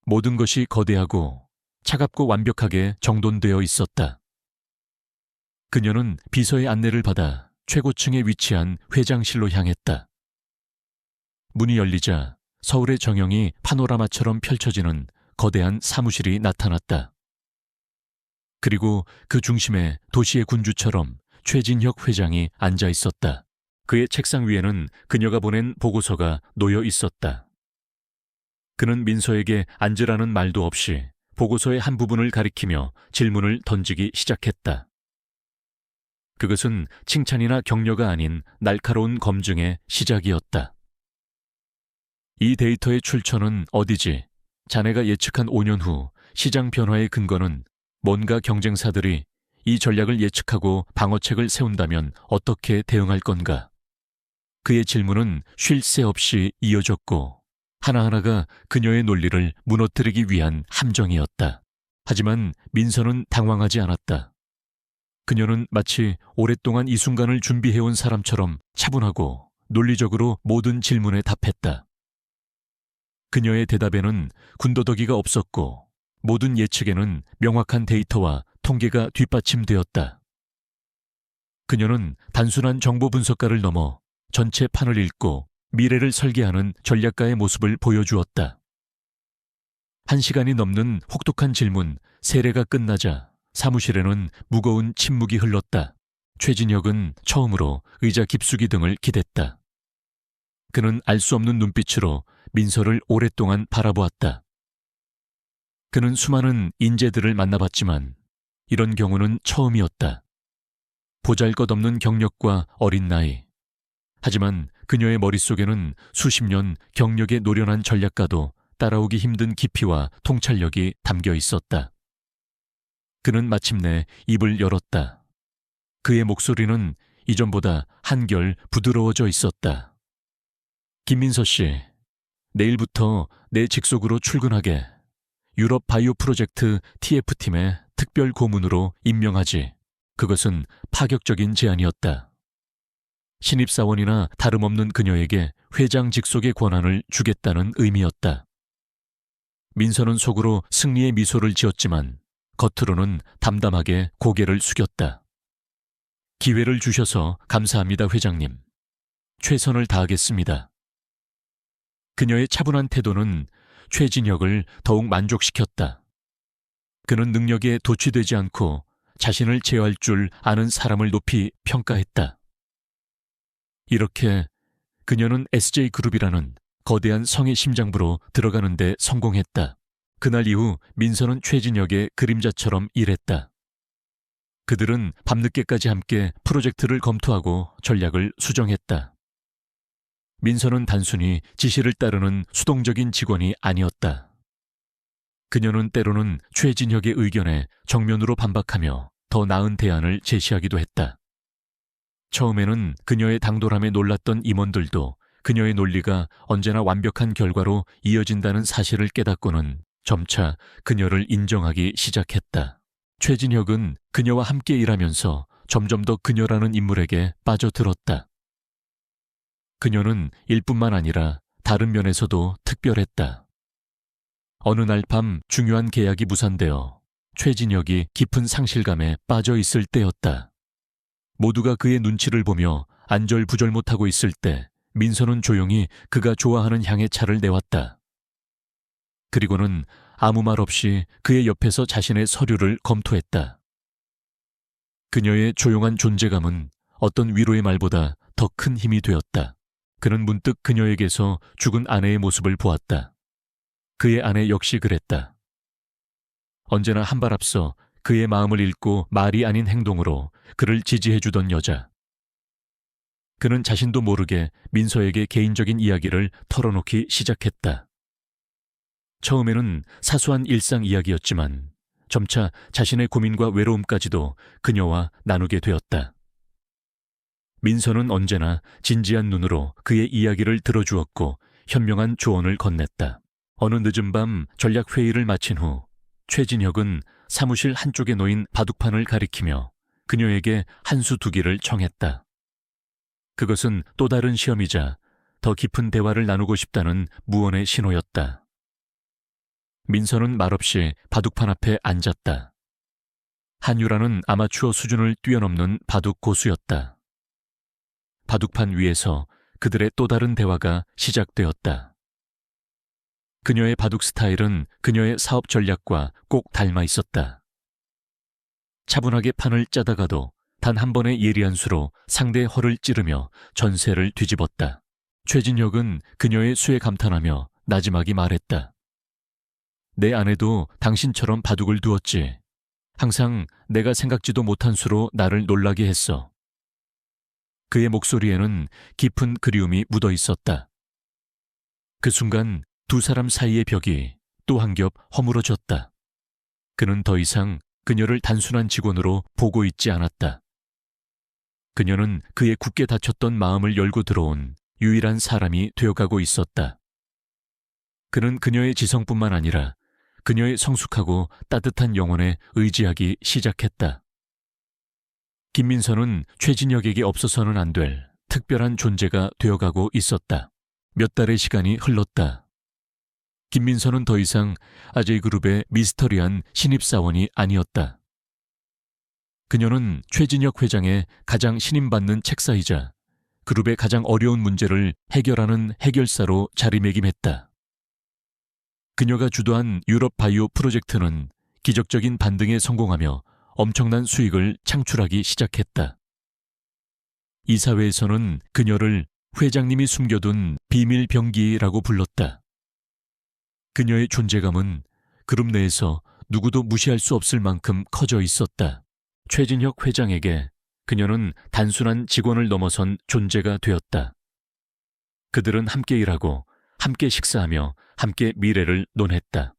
모든 것이 거대하고 차갑고 완벽하게 정돈되어 있었다. 그녀는 비서의 안내를 받아 최고층에 위치한 회장실로 향했다. 문이 열리자 서울의 정형이 파노라마처럼 펼쳐지는 거대한 사무실이 나타났다. 그리고 그 중심에 도시의 군주처럼 최진혁 회장이 앉아 있었다. 그의 책상 위에는 그녀가 보낸 보고서가 놓여 있었다. 그는 민서에게 앉으라는 말도 없이 보고서의 한 부분을 가리키며 질문을 던지기 시작했다. 그것은 칭찬이나 격려가 아닌 날카로운 검증의 시작이었다. 이 데이터의 출처는 어디지? 자네가 예측한 5년 후 시장 변화의 근거는 뭔가 경쟁사들이 이 전략을 예측하고 방어책을 세운다면 어떻게 대응할 건가? 그의 질문은 쉴 새 없이 이어졌고 하나하나가 그녀의 논리를 무너뜨리기 위한 함정이었다. 하지만 민서는 당황하지 않았다. 그녀는 마치 오랫동안 이 순간을 준비해온 사람처럼 차분하고 논리적으로 모든 질문에 답했다. 그녀의 대답에는 군더더기가 없었고 모든 예측에는 명확한 데이터와 통계가 뒷받침되었다. 그녀는 단순한 정보 분석가를 넘어 전체 판을 읽고 미래를 설계하는 전략가의 모습을 보여주었다. 1시간이 넘는 혹독한 질문 3회가 끝나자 사무실에는 무거운 침묵이 흘렀다. 최진혁은 처음으로 의자 깊숙이 등을 기댔다. 그는 알 수 없는 눈빛으로 민서를 오랫동안 바라보았다. 그는 수많은 인재들을 만나봤지만 이런 경우는 처음이었다. 보잘것없는 경력과 어린 나이. 하지만 그녀의 머릿속에는 수십 년 경력에 노련한 전략가도 따라오기 힘든 깊이와 통찰력이 담겨 있었다. 그는 마침내 입을 열었다. 그의 목소리는 이전보다 한결 부드러워져 있었다. 김민서 씨, 내일부터 내 직속으로 출근하게 유럽 바이오 프로젝트 TF팀의 특별 고문으로 임명하지. 그것은 파격적인 제안이었다. 신입사원이나 다름없는 그녀에게 회장 직속의 권한을 주겠다는 의미였다. 민서는 속으로 승리의 미소를 지었지만 겉으로는 담담하게 고개를 숙였다. 기회를 주셔서 감사합니다, 회장님. 최선을 다하겠습니다. 그녀의 차분한 태도는 최진혁을 더욱 만족시켰다. 그는 능력에 도취되지 않고 자신을 제어할 줄 아는 사람을 높이 평가했다. 이렇게 그녀는 SJ그룹이라는 거대한 성의 심장부로 들어가는 데 성공했다. 그날 이후 민서는 최진혁의 그림자처럼 일했다. 그들은 밤늦게까지 함께 프로젝트를 검토하고 전략을 수정했다. 민서는 단순히 지시를 따르는 수동적인 직원이 아니었다. 그녀는 때로는 최진혁의 의견에 정면으로 반박하며 더 나은 대안을 제시하기도 했다. 처음에는 그녀의 당돌함에 놀랐던 임원들도 그녀의 논리가 언제나 완벽한 결과로 이어진다는 사실을 깨닫고는 점차 그녀를 인정하기 시작했다. 최진혁은 그녀와 함께 일하면서 점점 더 그녀라는 인물에게 빠져들었다. 그녀는 일뿐만 아니라 다른 면에서도 특별했다. 어느 날 밤 중요한 계약이 무산되어 최진혁이 깊은 상실감에 빠져 있을 때였다. 모두가 그의 눈치를 보며 안절부절 못하고 있을 때 민서는 조용히 그가 좋아하는 향의 차를 내왔다. 그리고는 아무 말 없이 그의 옆에서 자신의 서류를 검토했다. 그녀의 조용한 존재감은 어떤 위로의 말보다 더 큰 힘이 되었다. 그는 문득 그녀에게서 죽은 아내의 모습을 보았다. 그의 아내 역시 그랬다. 언제나 한 발 앞서 그의 마음을 읽고 말이 아닌 행동으로 그를 지지해주던 여자. 그는 자신도 모르게 민서에게 개인적인 이야기를 털어놓기 시작했다. 처음에는 사소한 일상 이야기였지만 점차 자신의 고민과 외로움까지도 그녀와 나누게 되었다. 민서는 언제나 진지한 눈으로 그의 이야기를 들어주었고 현명한 조언을 건넸다. 어느 늦은 밤 전략 회의를 마친 후 최진혁은 사무실 한쪽에 놓인 바둑판을 가리키며 그녀에게 한 수 두기를 청했다. 그것은 또 다른 시험이자 더 깊은 대화를 나누고 싶다는 무언의 신호였다. 민서는 말없이 바둑판 앞에 앉았다. 한유라는 아마추어 수준을 뛰어넘는 바둑 고수였다. 바둑판 위에서 그들의 또 다른 대화가 시작되었다. 그녀의 바둑 스타일은 그녀의 사업 전략과 꼭 닮아 있었다. 차분하게 판을 짜다가도 단 한 번의 예리한 수로 상대의 허를 찌르며 전세를 뒤집었다. 최진혁은 그녀의 수에 감탄하며 나지막이 말했다. 내 아내도 당신처럼 바둑을 두었지. 항상 내가 생각지도 못한 수로 나를 놀라게 했어. 그의 목소리에는 깊은 그리움이 묻어 있었다. 그 순간 두 사람 사이의 벽이 또 한 겹 허물어졌다. 그는 더 이상 그녀를 단순한 직원으로 보고 있지 않았다. 그녀는 그의 굳게 닫혔던 마음을 열고 들어온 유일한 사람이 되어가고 있었다. 그는 그녀의 지성뿐만 아니라 그녀의 성숙하고 따뜻한 영혼에 의지하기 시작했다. 김민서는 최진혁에게 없어서는 안 될 특별한 존재가 되어가고 있었다. 몇 달의 시간이 흘렀다. 김민서는 더 이상 아제이그룹의 미스터리한 신입사원이 아니었다. 그녀는 최진혁 회장의 가장 신임받는 책사이자 그룹의 가장 어려운 문제를 해결하는 해결사로 자리매김했다. 그녀가 주도한 유럽 바이오 프로젝트는 기적적인 반등에 성공하며 엄청난 수익을 창출하기 시작했다. 이사회에서는 그녀를 회장님이 숨겨둔 비밀 병기라고 불렀다. 그녀의 존재감은 그룹 내에서 누구도 무시할 수 없을 만큼 커져 있었다. 최진혁 회장에게 그녀는 단순한 직원을 넘어선 존재가 되었다. 그들은 함께 일하고 함께 식사하며 함께 미래를 논했다.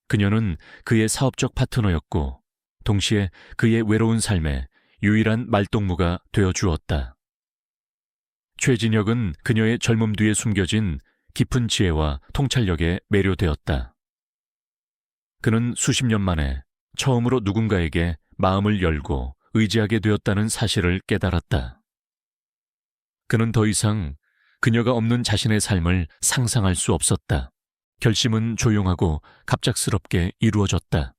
그녀는 그의 사업적 파트너였고 동시에 그의 외로운 삶에 유일한 말동무가 되어주었다. 최진혁은 그녀의 젊음 뒤에 숨겨진 깊은 지혜와 통찰력에 매료되었다. 그는 수십 년 만에 처음으로 누군가에게 마음을 열고 의지하게 되었다는 사실을 깨달았다. 그는 더 이상 그녀가 없는 자신의 삶을 상상할 수 없었다. 결심은 조용하고 갑작스럽게 이루어졌다.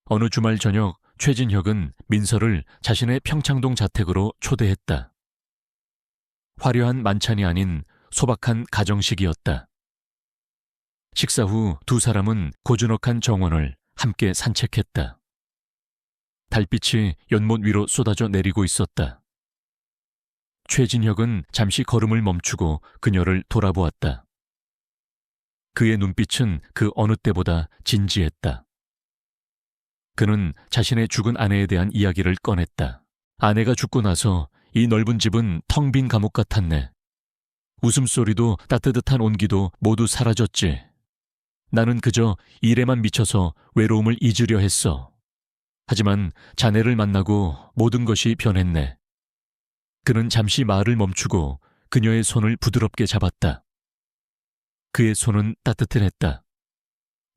어느 주말 저녁 최진혁은 민서를 자신의 평창동 자택으로 초대했다. 화려한 만찬이 아닌 소박한 가정식이었다. 식사 후 두 사람은 고즈넉한 정원을 함께 산책했다. 달빛이 연못 위로 쏟아져 내리고 있었다. 최진혁은 잠시 걸음을 멈추고 그녀를 돌아보았다. 그의 눈빛은 그 어느 때보다 진지했다. 그는 자신의 죽은 아내에 대한 이야기를 꺼냈다. 아내가 죽고 나서 이 넓은 집은 텅 빈 감옥 같았네. 웃음소리도 따뜻한 온기도 모두 사라졌지. 나는 그저 일에만 미쳐서 외로움을 잊으려 했어. 하지만 자네를 만나고 모든 것이 변했네. 그는 잠시 말을 멈추고 그녀의 손을 부드럽게 잡았다. 그의 손은 따뜻했다.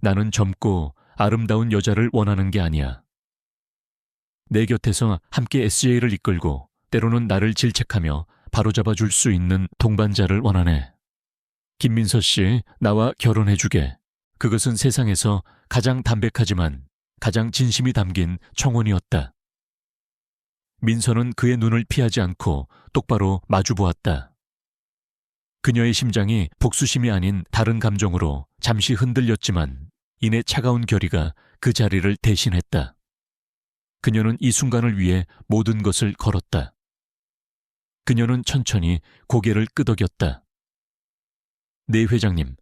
나는 젊고 아름다운 여자를 원하는 게 아니야. 내 곁에서 함께 SJ를 이끌고 때로는 나를 질책하며 바로잡아 줄 수 있는 동반자를 원하네. 김민서 씨, 나와 결혼해주게. 그것은 세상에서 가장 담백하지만 가장 진심이 담긴 청혼이었다. 민서는 그의 눈을 피하지 않고 똑바로 마주보았다. 그녀의 심장이 복수심이 아닌 다른 감정으로 잠시 흔들렸지만 이내 차가운 결의가 그 자리를 대신했다. 그녀는 이 순간을 위해 모든 것을 걸었다. 그녀는 천천히 고개를 끄덕였다. 네, 회장님.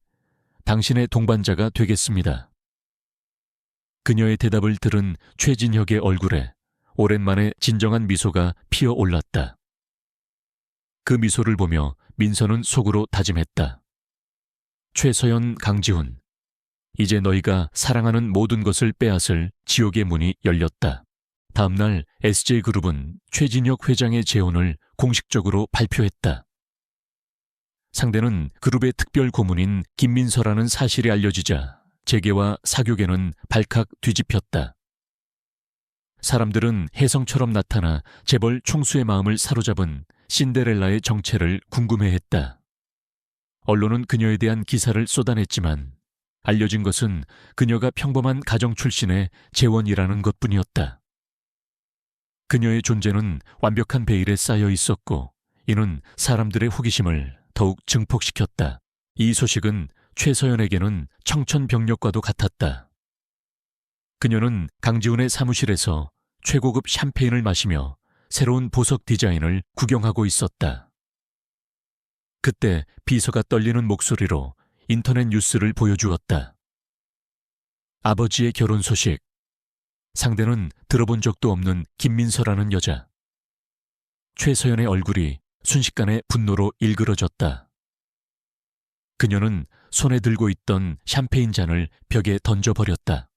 당신의 동반자가 되겠습니다. 그녀의 대답을 들은 최진혁의 얼굴에 오랜만에 진정한 미소가 피어올랐다. 그 미소를 보며 민서는 속으로 다짐했다. 최서연, 강지훈, 이제 너희가 사랑하는 모든 것을 빼앗을 지옥의 문이 열렸다. 다음 날 SJ그룹은 최진혁 회장의 재혼을 공식적으로 발표했다. 상대는 그룹의 특별 고문인 김민서라는 사실이 알려지자 재계와 사교계는 발칵 뒤집혔다. 사람들은 혜성처럼 나타나 재벌 총수의 마음을 사로잡은 신데렐라의 정체를 궁금해했다. 언론은 그녀에 대한 기사를 쏟아냈지만 알려진 것은 그녀가 평범한 가정 출신의 재원이라는 것뿐이었다. 그녀의 존재는 완벽한 베일에 쌓여 있었고 이는 사람들의 호기심을 더욱 증폭시켰다. 이 소식은 최서연에게는 청천벽력과도 같았다. 그녀는 강지훈의 사무실에서 최고급 샴페인을 마시며 새로운 보석 디자인을 구경하고 있었다. 그때 비서가 떨리는 목소리로 인터넷 뉴스를 보여주었다. 아버지의 결혼 소식. 상대는 들어본 적도 없는 김민서라는 여자. 최서연의 얼굴이 순식간에 분노로 일그러졌다. 그녀는 손에 들고 있던 샴페인 잔을 벽에 던져버렸다.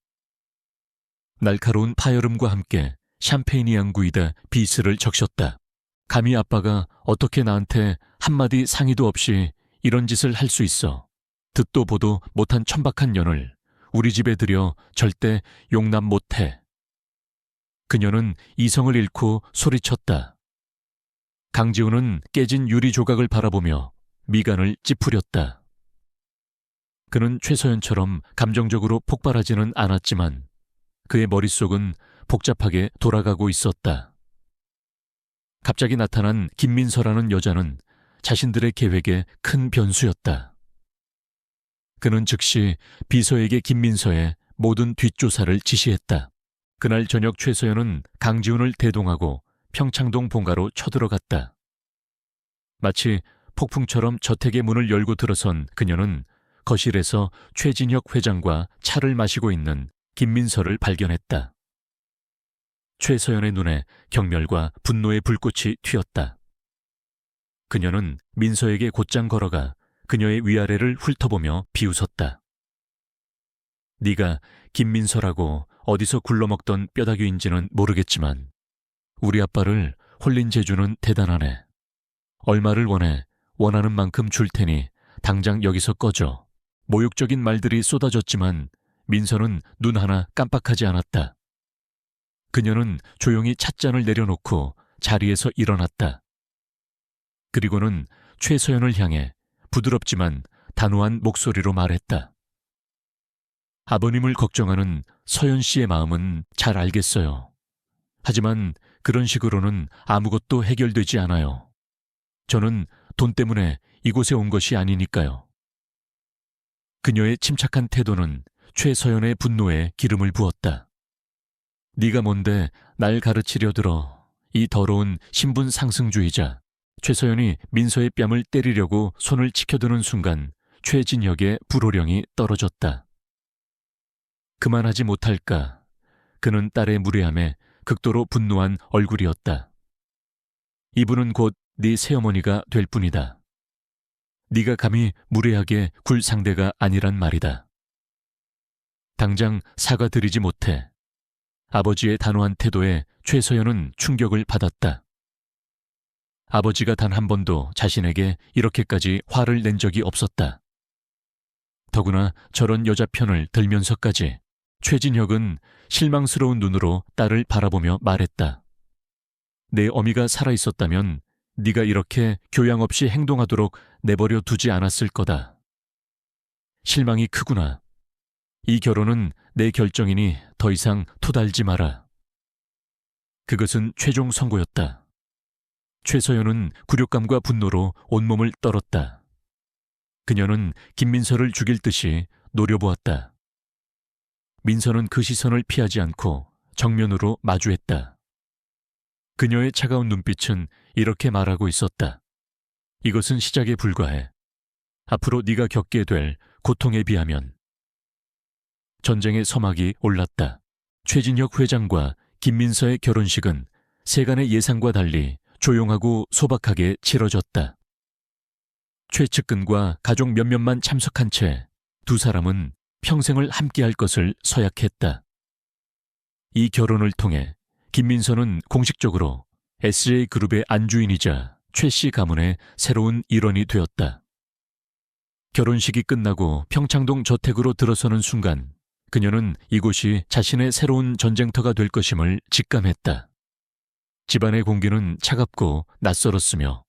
날카로운 파열음과 함께 샴페인이 양구이다 비스를 적셨다. 감히 아빠가 어떻게 나한테 한마디 상의도 없이 이런 짓을 할 수 있어. 듣도 보도 못한 천박한 년을 우리 집에 들여 절대 용납 못해. 그녀는 이성을 잃고 소리쳤다. 강지훈은 깨진 유리 조각을 바라보며 미간을 찌푸렸다. 그는 최서연처럼 감정적으로 폭발하지는 않았지만 그의 머릿속은 복잡하게 돌아가고 있었다. 갑자기 나타난 김민서라는 여자는 자신들의 계획에 큰 변수였다. 그는 즉시 비서에게 김민서의 모든 뒷조사를 지시했다. 그날 저녁 최서연은 강지훈을 대동하고 평창동 본가로 쳐들어갔다. 마치 폭풍처럼 저택의 문을 열고 들어선 그녀는 거실에서 최진혁 회장과 차를 마시고 있는 김민서를 발견했다. 최서연의 눈에 경멸과 분노의 불꽃이 튀었다. 그녀는 민서에게 곧장 걸어가 그녀의 위아래를 훑어보며 비웃었다. 네가 김민서라고 어디서 굴러먹던 뼈다귀인지는 모르겠지만 우리 아빠를 홀린 재주는 대단하네. 얼마를 원해 원하는 만큼 줄 테니 당장 여기서 꺼져. 모욕적인 말들이 쏟아졌지만 민서는 눈 하나 깜빡하지 않았다. 그녀는 조용히 찻잔을 내려놓고 자리에서 일어났다. 그리고는 최서연을 향해 부드럽지만 단호한 목소리로 말했다. 아버님을 걱정하는 서연 씨의 마음은 잘 알겠어요. 하지만 그런 식으로는 아무것도 해결되지 않아요. 저는 돈 때문에 이곳에 온 것이 아니니까요. 그녀의 침착한 태도는 최서연의 분노에 기름을 부었다. 네가 뭔데 날 가르치려 들어, 이 더러운 신분 상승주의자. 최서연이 민서의 뺨을 때리려고 손을 치켜드는 순간 최진혁의 불호령이 떨어졌다. 그만하지 못할까. 그는 딸의 무례함에 극도로 분노한 얼굴이었다. 이분은 곧 네 새어머니가 될 뿐이다. 네가 감히 무례하게 굴 상대가 아니란 말이다. 당장 사과드리지 못해. 아버지의 단호한 태도에 최서연은 충격을 받았다. 아버지가 단 한 번도 자신에게 이렇게까지 화를 낸 적이 없었다. 더구나 저런 여자 편을 들면서까지. 최진혁은 실망스러운 눈으로 딸을 바라보며 말했다. 내 어미가 살아있었다면 네가 이렇게 교양 없이 행동하도록 내버려 두지 않았을 거다. 실망이 크구나. 이 결혼은 내 결정이니 더 이상 토달지 마라. 그것은 최종 선고였다. 최서연은 굴욕감과 분노로 온몸을 떨었다. 그녀는 김민서를 죽일 듯이 노려보았다. 민서는 그 시선을 피하지 않고 정면으로 마주했다. 그녀의 차가운 눈빛은 이렇게 말하고 있었다. 이것은 시작에 불과해. 앞으로 네가 겪게 될 고통에 비하면. 전쟁의 서막이 올랐다. 최진혁 회장과 김민서의 결혼식은 세간의 예상과 달리 조용하고 소박하게 치러졌다. 최 측근과 가족 몇몇만 참석한 채 두 사람은 평생을 함께할 것을 서약했다. 이 결혼을 통해 김민서는 공식적으로 SJ그룹의 안주인이자 최 씨 가문의 새로운 일원이 되었다. 결혼식이 끝나고 평창동 저택으로 들어서는 순간 그녀는 이곳이 자신의 새로운 전쟁터가 될 것임을 직감했다. 집안의 공기는 차갑고 낯설었으며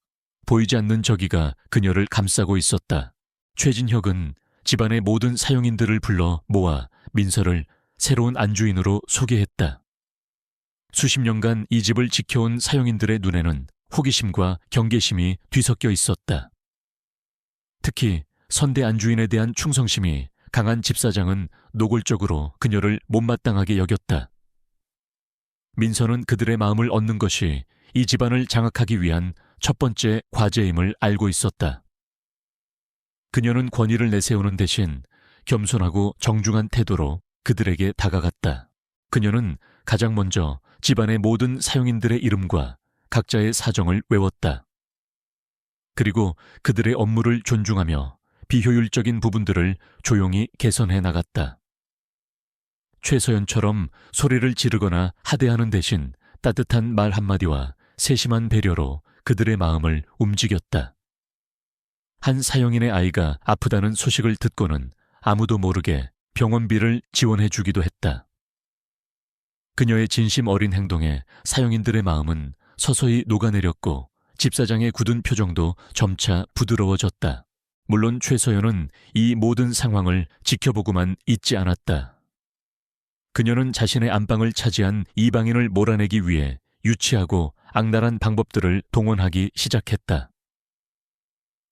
보이지 않는 저기가 그녀를 감싸고 있었다. 최진혁은 집안의 모든 사용인들을 불러 모아 민서를 새로운 안주인으로 소개했다. 수십 년간 이 집을 지켜온 사용인들의 눈에는 호기심과 경계심이 뒤섞여 있었다. 특히 선대 안주인에 대한 충성심이 강한 집사장은 노골적으로 그녀를 못마땅하게 여겼다. 민서는 그들의 마음을 얻는 것이 이 집안을 장악하기 위한 첫 번째 과제임을 알고 있었다. 그녀는 권위를 내세우는 대신 겸손하고 정중한 태도로 그들에게 다가갔다. 그녀는 가장 먼저 집안의 모든 사용인들의 이름과 각자의 사정을 외웠다. 그리고 그들의 업무를 존중하며 비효율적인 부분들을 조용히 개선해 나갔다. 최서연처럼 소리를 지르거나 하대하는 대신 따뜻한 말 한마디와 세심한 배려로 그들의 마음을 움직였다. 한 사용인의 아이가 아프다는 소식을 듣고는 아무도 모르게 병원비를 지원해 주기도 했다. 그녀의 진심 어린 행동에 사용인들의 마음은 서서히 녹아내렸고 집사장의 굳은 표정도 점차 부드러워졌다. 물론 최서연은 이 모든 상황을 지켜보고만 있지 않았다. 그녀는 자신의 안방을 차지한 이방인을 몰아내기 위해 유치하고 악랄한 방법들을 동원하기 시작했다.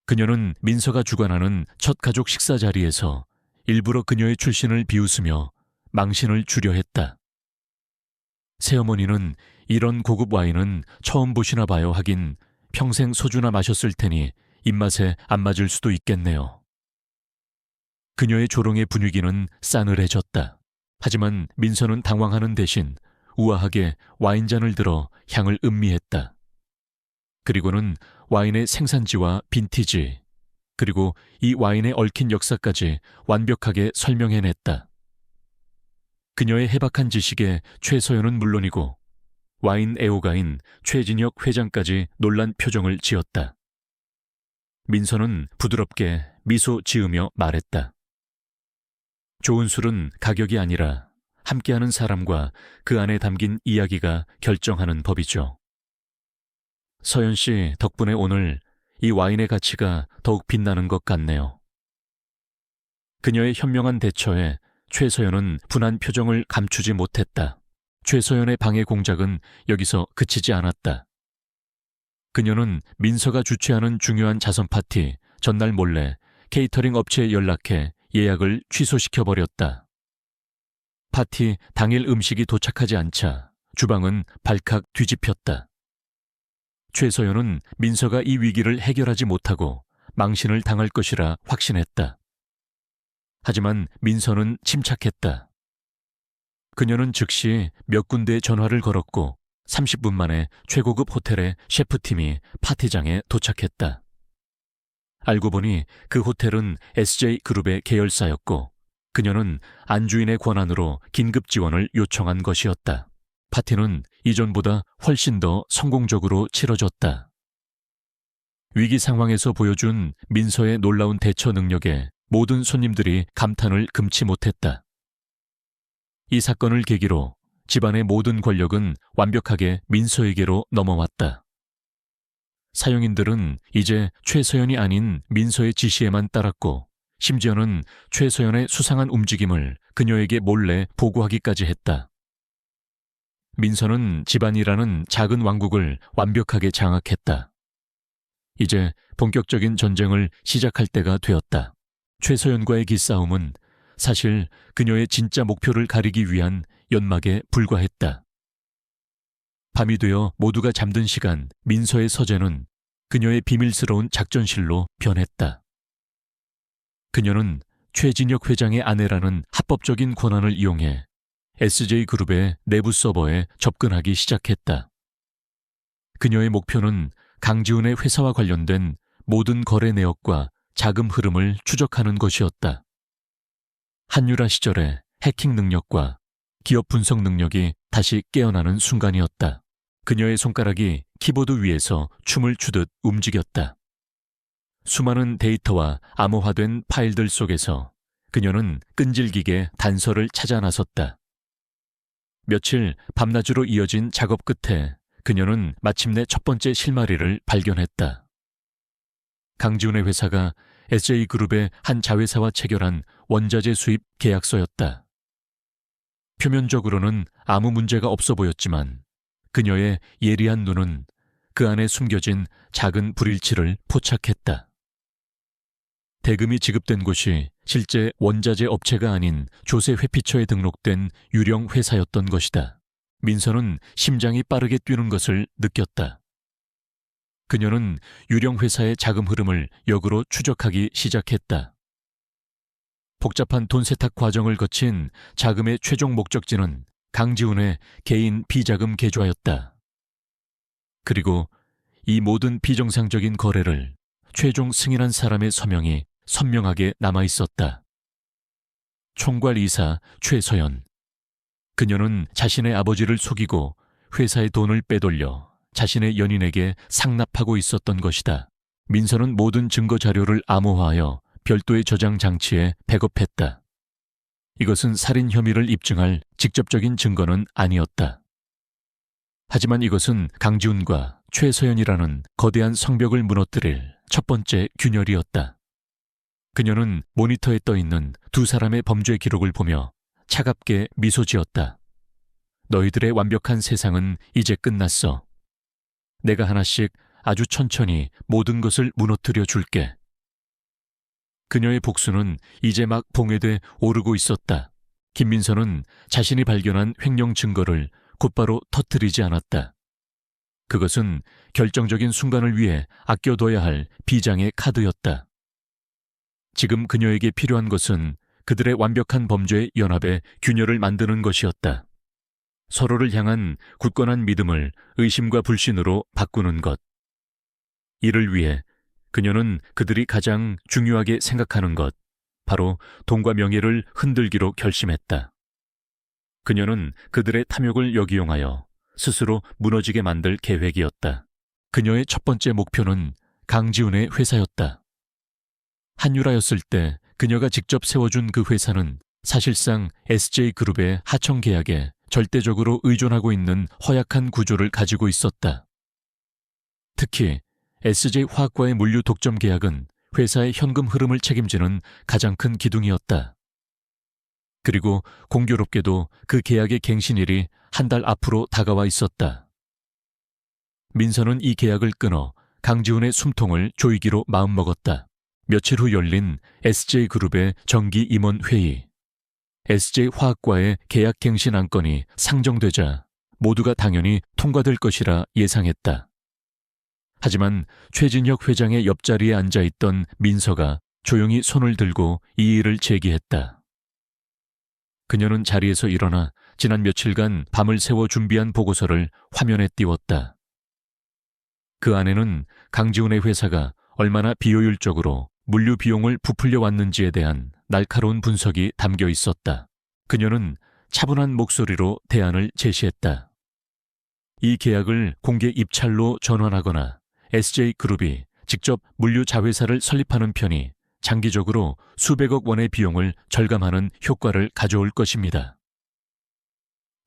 그녀는 민서가 주관하는 첫 가족 식사 자리에서 일부러 그녀의 출신을 비웃으며 망신을 주려 했다. 새어머니는 이런 고급 와인은 처음 보시나 봐요. 하긴 평생 소주나 마셨을 테니 입맛에 안 맞을 수도 있겠네요. 그녀의 조롱의 분위기는 싸늘해졌다. 하지만 민서는 당황하는 대신 우아하게 와인잔을 들어 향을 음미했다. 그리고는 와인의 생산지와 빈티지, 그리고 이 와인에 얽힌 역사까지 완벽하게 설명해냈다. 그녀의 해박한 지식에 최서연은 물론이고 와인 애호가인 최진혁 회장까지 놀란 표정을 지었다. 민서는 부드럽게 미소 지으며 말했다. 좋은 술은 가격이 아니라 함께하는 사람과 그 안에 담긴 이야기가 결정하는 법이죠. 서연 씨 덕분에 오늘 이 와인의 가치가 더욱 빛나는 것 같네요. 그녀의 현명한 대처에 최서연은 분한 표정을 감추지 못했다. 최서연의 방해 공작은 여기서 그치지 않았다. 그녀는 민서가 주최하는 중요한 자선 파티 전날 몰래 케이터링 업체에 연락해 예약을 취소시켜버렸다. 파티 당일 음식이 도착하지 않자 주방은 발칵 뒤집혔다. 최서연은 민서가 이 위기를 해결하지 못하고 망신을 당할 것이라 확신했다. 하지만 민서는 침착했다. 그녀는 즉시 몇 군데 전화를 걸었고 30분 만에 최고급 호텔의 셰프팀이 파티장에 도착했다. 알고 보니 그 호텔은 SJ그룹의 계열사였고 그녀는 안주인의 권한으로 긴급 지원을 요청한 것이었다. 파티는 이전보다 훨씬 더 성공적으로 치러졌다. 위기 상황에서 보여준 민서의 놀라운 대처 능력에 모든 손님들이 감탄을 금치 못했다. 이 사건을 계기로 집안의 모든 권력은 완벽하게 민서에게로 넘어왔다. 사용인들은 이제 최서연이 아닌 민서의 지시에만 따랐고 심지어는 최서연의 수상한 움직임을 그녀에게 몰래 보고하기까지 했다. 민서는 집안이라는 작은 왕국을 완벽하게 장악했다. 이제 본격적인 전쟁을 시작할 때가 되었다. 최서연과의 기싸움은 사실 그녀의 진짜 목표를 가리기 위한 연막에 불과했다. 밤이 되어 모두가 잠든 시간 민서의 서재는 그녀의 비밀스러운 작전실로 변했다. 그녀는 최진혁 회장의 아내라는 합법적인 권한을 이용해 SJ그룹의 내부 서버에 접근하기 시작했다. 그녀의 목표는 강지훈의 회사와 관련된 모든 거래 내역과 자금 흐름을 추적하는 것이었다. 한유라 시절의 해킹 능력과 기업 분석 능력이 다시 깨어나는 순간이었다. 그녀의 손가락이 키보드 위에서 춤을 추듯 움직였다. 수많은 데이터와 암호화된 파일들 속에서 그녀는 끈질기게 단서를 찾아 나섰다. 며칠 밤낮으로 이어진 작업 끝에 그녀는 마침내 첫 번째 실마리를 발견했다. 강지훈의 회사가 SJ그룹의 한 자회사와 체결한 원자재 수입 계약서였다. 표면적으로는 아무 문제가 없어 보였지만 그녀의 예리한 눈은 그 안에 숨겨진 작은 불일치를 포착했다. 대금이 지급된 곳이 실제 원자재 업체가 아닌 조세 회피처에 등록된 유령 회사였던 것이다. 민서는 심장이 빠르게 뛰는 것을 느꼈다. 그녀는 유령 회사의 자금 흐름을 역으로 추적하기 시작했다. 복잡한 돈 세탁 과정을 거친 자금의 최종 목적지는 강지훈의 개인 비자금 계좌였다. 그리고 이 모든 비정상적인 거래를 최종 승인한 사람의 서명이 선명하게 남아있었다. 총괄이사 최서연. 그녀는 자신의 아버지를 속이고 회사의 돈을 빼돌려 자신의 연인에게 상납하고 있었던 것이다. 민서는 모든 증거 자료를 암호화하여 별도의 저장 장치에 백업했다. 이것은 살인 혐의를 입증할 직접적인 증거는 아니었다. 하지만 이것은 강지훈과 최서연이라는 거대한 성벽을 무너뜨릴 첫 번째 균열이었다. 그녀는 모니터에 떠있는 두 사람의 범죄 기록을 보며 차갑게 미소 지었다. 너희들의 완벽한 세상은 이제 끝났어. 내가 하나씩 아주 천천히 모든 것을 무너뜨려 줄게. 그녀의 복수는 이제 막 봉회돼 오르고 있었다. 김민서는 자신이 발견한 횡령 증거를 곧바로 터뜨리지 않았다. 그것은 결정적인 순간을 위해 아껴둬야 할 비장의 카드였다. 지금 그녀에게 필요한 것은 그들의 완벽한 범죄의 연합에 균열을 만드는 것이었다. 서로를 향한 굳건한 믿음을 의심과 불신으로 바꾸는 것. 이를 위해 그녀는 그들이 가장 중요하게 생각하는 것, 바로 돈과 명예를 흔들기로 결심했다. 그녀는 그들의 탐욕을 역이용하여 스스로 무너지게 만들 계획이었다. 그녀의 첫 번째 목표는 강지훈의 회사였다. 한유라였을 때 그녀가 직접 세워준 그 회사는 사실상 SJ그룹의 하청 계약에 절대적으로 의존하고 있는 허약한 구조를 가지고 있었다. 특히 SJ화학과의 물류 독점 계약은 회사의 현금 흐름을 책임지는 가장 큰 기둥이었다. 그리고 공교롭게도 그 계약의 갱신일이 한 달 앞으로 다가와 있었다. 민서는 이 계약을 끊어 강지훈의 숨통을 조이기로 마음먹었다. 며칠 후 열린 SJ그룹의 정기 임원 회의. SJ화학과의 계약 갱신 안건이 상정되자 모두가 당연히 통과될 것이라 예상했다. 하지만 최진혁 회장의 옆자리에 앉아있던 민서가 조용히 손을 들고 이의를 제기했다. 그녀는 자리에서 일어나 지난 며칠간 밤을 새워 준비한 보고서를 화면에 띄웠다. 그 안에는 강지훈의 회사가 얼마나 비효율적으로 물류 비용을 부풀려 왔는지에 대한 날카로운 분석이 담겨 있었다. 그녀는 차분한 목소리로 대안을 제시했다. 이 계약을 공개 입찰로 전환하거나 SJ그룹이 직접 물류 자회사를 설립하는 편이 장기적으로 수백억 원의 비용을 절감하는 효과를 가져올 것입니다.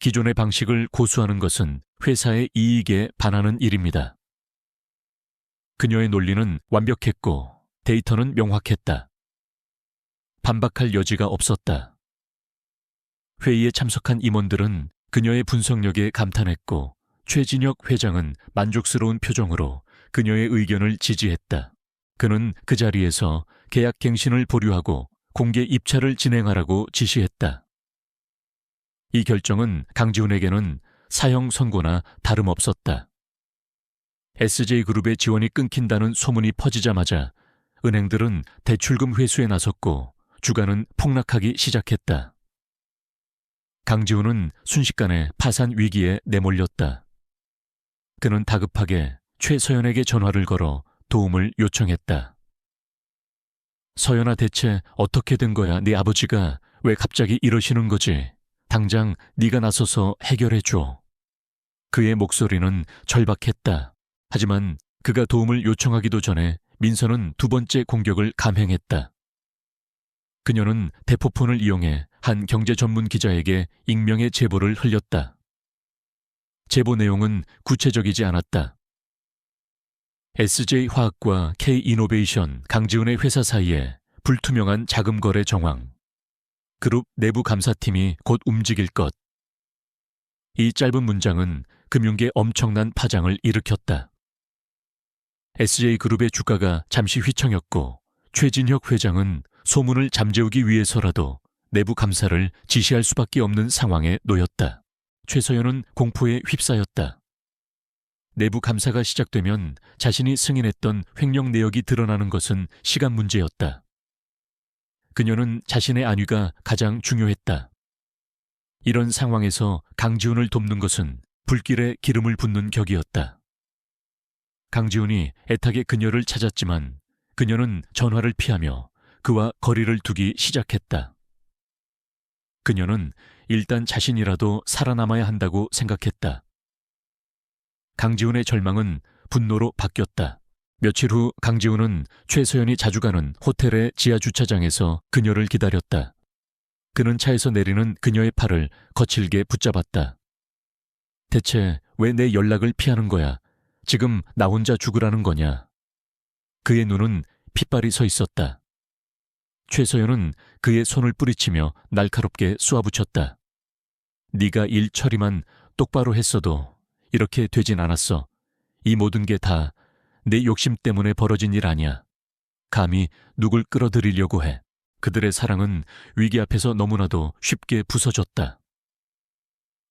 기존의 방식을 고수하는 것은 회사의 이익에 반하는 일입니다. 그녀의 논리는 완벽했고 데이터는 명확했다. 반박할 여지가 없었다. 회의에 참석한 임원들은 그녀의 분석력에 감탄했고 최진혁 회장은 만족스러운 표정으로 그녀의 의견을 지지했다. 그는 그 자리에서 계약 갱신을 보류하고 공개 입찰을 진행하라고 지시했다. 이 결정은 강지훈에게는 사형 선고나 다름없었다. SJ그룹의 지원이 끊긴다는 소문이 퍼지자마자 은행들은 대출금 회수에 나섰고 주가는 폭락하기 시작했다. 강지훈은 순식간에 파산 위기에 내몰렸다. 그는 다급하게 최서연에게 전화를 걸어 도움을 요청했다. 서연아, 대체 어떻게 된 거야? 네 아버지가 왜 갑자기 이러시는 거지? 당장 네가 나서서 해결해 줘. 그의 목소리는 절박했다. 하지만 그가 도움을 요청하기도 전에 민서는 두 번째 공격을 감행했다. 그녀는 대포폰을 이용해 한 경제 전문 기자에게 익명의 제보를 흘렸다. 제보 내용은 구체적이지 않았다. SJ화학과 K이노베이션 강지훈의 회사 사이에 불투명한 자금 거래 정황. 그룹 내부 감사팀이 곧 움직일 것. 이 짧은 문장은 금융계 엄청난 파장을 일으켰다. SJ그룹의 주가가 잠시 휘청였고 최진혁 회장은 소문을 잠재우기 위해서라도 내부 감사를 지시할 수밖에 없는 상황에 놓였다. 최서연은 공포에 휩싸였다. 내부 감사가 시작되면 자신이 승인했던 횡령 내역이 드러나는 것은 시간 문제였다. 그녀는 자신의 안위가 가장 중요했다. 이런 상황에서 강지훈을 돕는 것은 불길에 기름을 붓는 격이었다. 강지훈이 애타게 그녀를 찾았지만 그녀는 전화를 피하며 그와 거리를 두기 시작했다. 그녀는 일단 자신이라도 살아남아야 한다고 생각했다. 강지훈의 절망은 분노로 바뀌었다. 며칠 후 강지훈은 최서연이 자주 가는 호텔의 지하 주차장에서 그녀를 기다렸다. 그는 차에서 내리는 그녀의 팔을 거칠게 붙잡았다. 대체 왜 내 연락을 피하는 거야? 지금 나 혼자 죽으라는 거냐? 그의 눈은 핏발이 서 있었다. 최서연은 그의 손을 뿌리치며 날카롭게 쏘아붙였다. 네가 일 처리만 똑바로 했어도 이렇게 되진 않았어. 이 모든 게 다 내 욕심 때문에 벌어진 일 아니야. 감히 누굴 끌어들이려고 해. 그들의 사랑은 위기 앞에서 너무나도 쉽게 부서졌다.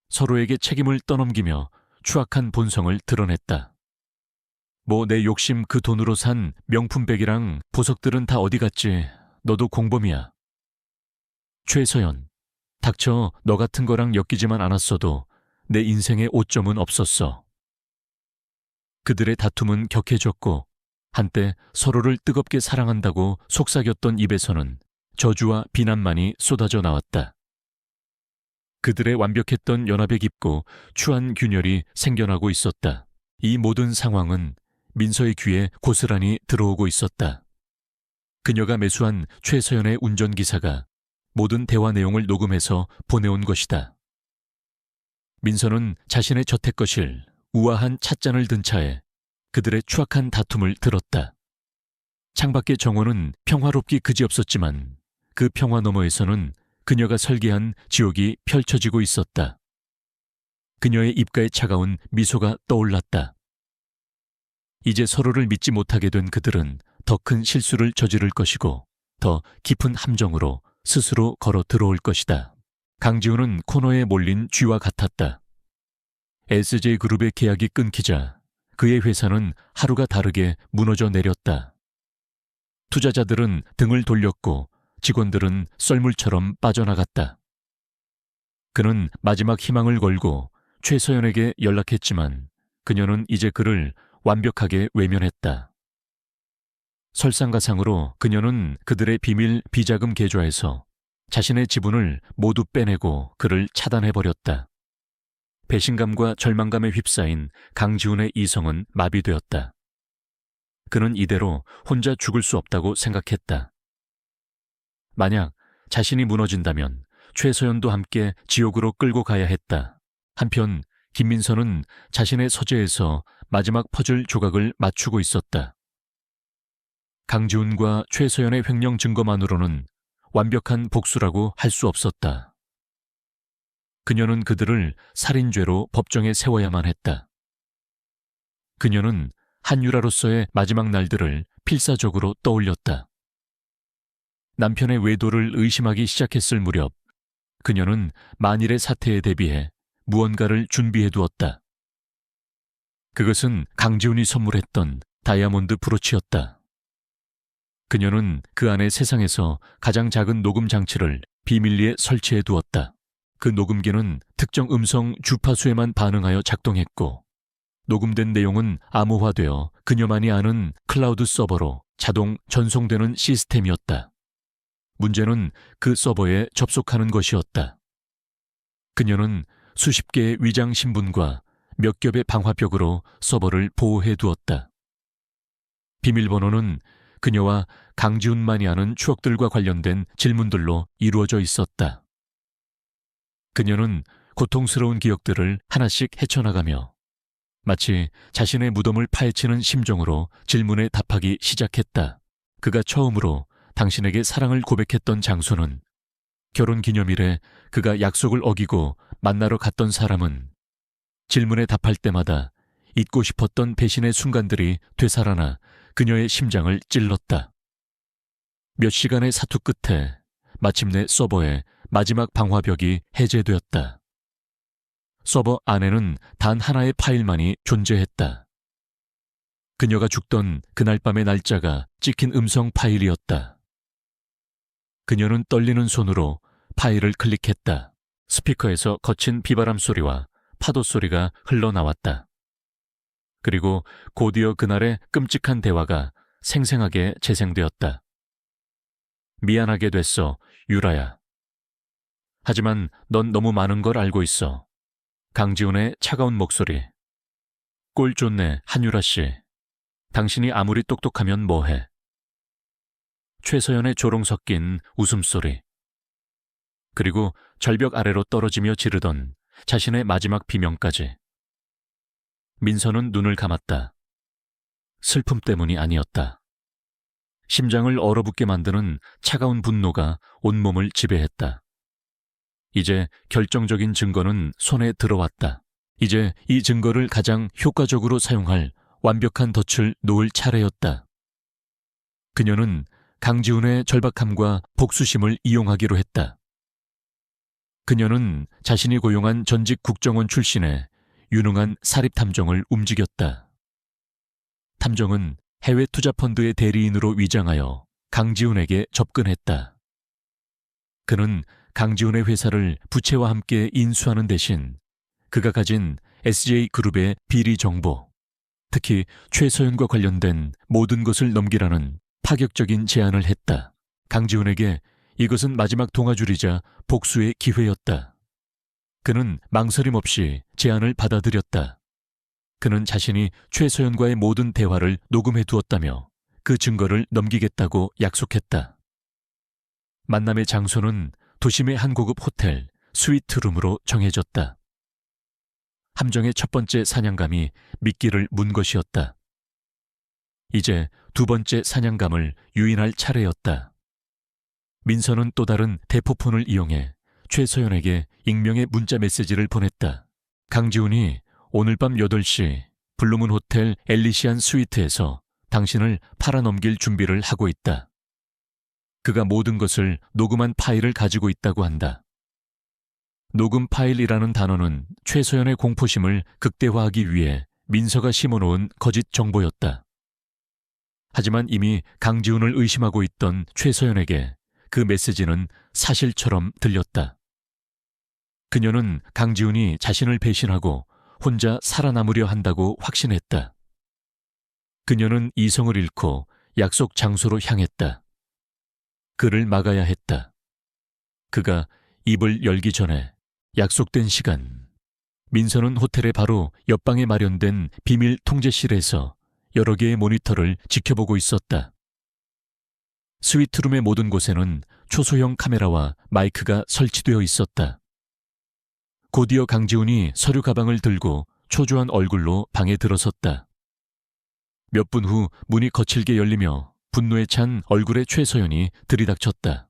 서로에게 책임을 떠넘기며 추악한 본성을 드러냈다. 뭐 내 욕심 그 돈으로 산 명품백이랑 보석들은 다 어디 갔지? 너도 공범이야. 최서연, 닥쳐. 너 같은 거랑 엮이지만 않았어도 내 인생에 오점은 없었어. 그들의 다툼은 격해졌고 한때 서로를 뜨겁게 사랑한다고 속삭였던 입에서는 저주와 비난만이 쏟아져 나왔다. 그들의 완벽했던 연합에 깊고 추한 균열이 생겨나고 있었다. 이 모든 상황은 민서의 귀에 고스란히 들어오고 있었다. 그녀가 매수한 최서연의 운전기사가 모든 대화 내용을 녹음해서 보내온 것이다. 민서는 자신의 저택거실 우아한 찻잔을 든 차에 그들의 추악한 다툼을 들었다. 창밖의 정원은 평화롭기 그지없었지만 그 평화 너머에서는 그녀가 설계한 지옥이 펼쳐지고 있었다. 그녀의 입가에 차가운 미소가 떠올랐다. 이제 서로를 믿지 못하게 된 그들은 더 큰 실수를 저지를 것이고 더 깊은 함정으로 스스로 걸어 들어올 것이다. 강지훈은 코너에 몰린 쥐와 같았다. SJ그룹의 계약이 끊기자 그의 회사는 하루가 다르게 무너져 내렸다. 투자자들은 등을 돌렸고 직원들은 썰물처럼 빠져나갔다. 그는 마지막 희망을 걸고 최서연에게 연락했지만 그녀는 이제 그를 완벽하게 외면했다. 설상가상으로 그녀는 그들의 비밀 비자금 계좌에서 자신의 지분을 모두 빼내고 그를 차단해버렸다. 배신감과 절망감에 휩싸인 강지훈의 이성은 마비되었다. 그는 이대로 혼자 죽을 수 없다고 생각했다. 만약 자신이 무너진다면 최서연도 함께 지옥으로 끌고 가야 했다. 한편 김민서는 자신의 서재에서 마지막 퍼즐 조각을 맞추고 있었다. 강지훈과 최서연의 횡령 증거만으로는 완벽한 복수라고 할 수 없었다. 그녀는 그들을 살인죄로 법정에 세워야만 했다. 그녀는 한유라로서의 마지막 날들을 필사적으로 떠올렸다. 남편의 외도를 의심하기 시작했을 무렵 그녀는 만일의 사태에 대비해 무언가를 준비해 두었다. 그것은 강지훈이 선물했던 다이아몬드 브로치였다. 그녀는 그 안에 세상에서 가장 작은 녹음 장치를 비밀리에 설치해 두었다. 그 녹음기는 특정 음성 주파수에만 반응하여 작동했고 녹음된 내용은 암호화되어 그녀만이 아는 클라우드 서버로 자동 전송되는 시스템이었다. 문제는 그 서버에 접속하는 것이었다. 그녀는 수십 개의 위장 신분과 몇 겹의 방화벽으로 서버를 보호해 두었다. 비밀번호는 그녀와 강지훈만이 아는 추억들과 관련된 질문들로 이루어져 있었다. 그녀는 고통스러운 기억들을 하나씩 헤쳐나가며 마치 자신의 무덤을 파헤치는 심정으로 질문에 답하기 시작했다. 그가 처음으로 당신에게 사랑을 고백했던 장소는, 결혼기념일에 그가 약속을 어기고 만나러 갔던 사람은, 질문에 답할 때마다 잊고 싶었던 배신의 순간들이 되살아나 그녀의 심장을 찔렀다. 몇 시간의 사투 끝에 마침내 서버의 마지막 방화벽이 해제되었다. 서버 안에는 단 하나의 파일만이 존재했다. 그녀가 죽던 그날 밤의 날짜가 찍힌 음성 파일이었다. 그녀는 떨리는 손으로 파일을 클릭했다. 스피커에서 거친 비바람 소리와 파도 소리가 흘러나왔다. 그리고 곧이어 그날의 끔찍한 대화가 생생하게 재생되었다. 미안하게 됐어, 유라야. 하지만 넌 너무 많은 걸 알고 있어. 강지훈의 차가운 목소리. 꼴 좋네, 한유라 씨. 당신이 아무리 똑똑하면 뭐해. 최서연의 조롱 섞인 웃음소리. 그리고 절벽 아래로 떨어지며 지르던 자신의 마지막 비명까지. 민서는 눈을 감았다. 슬픔 때문이 아니었다. 심장을 얼어붙게 만드는 차가운 분노가 온몸을 지배했다. 이제 결정적인 증거는 손에 들어왔다. 이제 이 증거를 가장 효과적으로 사용할 완벽한 덫을 놓을 차례였다. 그녀는 강지훈의 절박함과 복수심을 이용하기로 했다. 그녀는 자신이 고용한 전직 국정원 출신의 유능한 사립탐정을 움직였다. 탐정은 해외 투자펀드의 대리인으로 위장하여 강지훈에게 접근했다. 그는 강지훈의 회사를 부채와 함께 인수하는 대신 그가 가진 SJ그룹의 비리 정보, 특히 최서연과 관련된 모든 것을 넘기라는 파격적인 제안을 했다. 강지훈에게 이것은 마지막 동아줄이자 복수의 기회였다. 그는 망설임 없이 제안을 받아들였다. 그는 자신이 최서연과의 모든 대화를 녹음해 두었다며 그 증거를 넘기겠다고 약속했다. 만남의 장소는 도심의 한 고급 호텔 스위트룸으로 정해졌다. 함정의 첫 번째 사냥감이 미끼를 문 것이었다. 이제 두 번째 사냥감을 유인할 차례였다. 민서는 또 다른 대포폰을 이용해 최서연에게 익명의 문자 메시지를 보냈다. 강지훈이 오늘 밤 8시 블루문 호텔 엘리시안 스위트에서 당신을 팔아넘길 준비를 하고 있다. 그가 모든 것을 녹음한 파일을 가지고 있다고 한다. 녹음 파일이라는 단어는 최서연의 공포심을 극대화하기 위해 민서가 심어놓은 거짓 정보였다. 하지만 이미 강지훈을 의심하고 있던 최서연에게 그 메시지는 사실처럼 들렸다. 그녀는 강지훈이 자신을 배신하고 혼자 살아남으려 한다고 확신했다. 그녀는 이성을 잃고 약속 장소로 향했다. 그를 막아야 했다. 그가 입을 열기 전에 약속된 시간, 민서는 호텔의 바로 옆방에 마련된 비밀 통제실에서 여러 개의 모니터를 지켜보고 있었다. 스위트룸의 모든 곳에는 초소형 카메라와 마이크가 설치되어 있었다. 곧이어 강지훈이 서류 가방을 들고 초조한 얼굴로 방에 들어섰다. 몇 분 후 문이 거칠게 열리며 분노에 찬 얼굴의 최서연이 들이닥쳤다.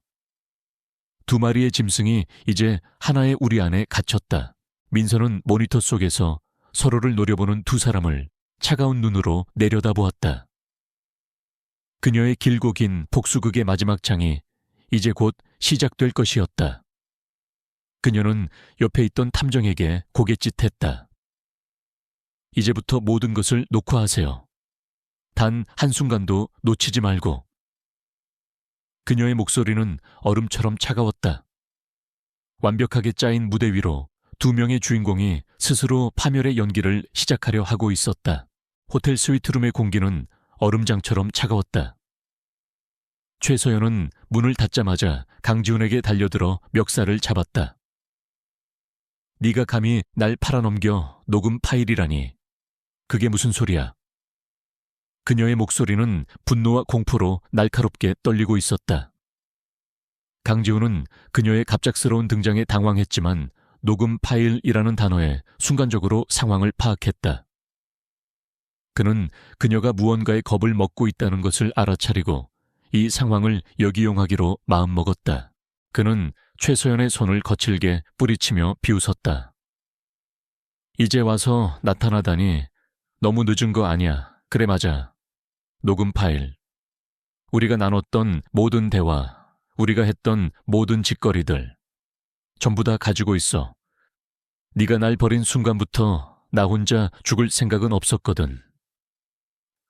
두 마리의 짐승이 이제 하나의 우리 안에 갇혔다. 민서는 모니터 속에서 서로를 노려보는 두 사람을 차가운 눈으로 내려다보았다. 그녀의 길고 긴 복수극의 마지막 장이 이제 곧 시작될 것이었다. 그녀는 옆에 있던 탐정에게 고갯짓했다. 이제부터 모든 것을 녹화하세요. 단 한순간도 놓치지 말고. 그녀의 목소리는 얼음처럼 차가웠다. 완벽하게 짜인 무대 위로 두 명의 주인공이 스스로 파멸의 연기를 시작하려 하고 있었다. 호텔 스위트룸의 공기는 얼음장처럼 차가웠다. 최서연은 문을 닫자마자 강지훈에게 달려들어 멱살을 잡았다. 네가 감히 날 팔아넘겨 녹음 파일이라니. 그게 무슨 소리야? 그녀의 목소리는 분노와 공포로 날카롭게 떨리고 있었다. 강지훈은 그녀의 갑작스러운 등장에 당황했지만 녹음 파일이라는 단어에 순간적으로 상황을 파악했다. 그는 그녀가 무언가의 겁을 먹고 있다는 것을 알아차리고 이 상황을 역이용하기로 마음먹었다. 그는 최소연의 손을 거칠게 뿌리치며 비웃었다. 이제 와서 나타나다니 너무 늦은 거 아니야. 그래 맞아. 녹음 파일. 우리가 나눴던 모든 대화, 우리가 했던 모든 짓거리들 전부 다 가지고 있어. 네가 날 버린 순간부터 나 혼자 죽을 생각은 없었거든.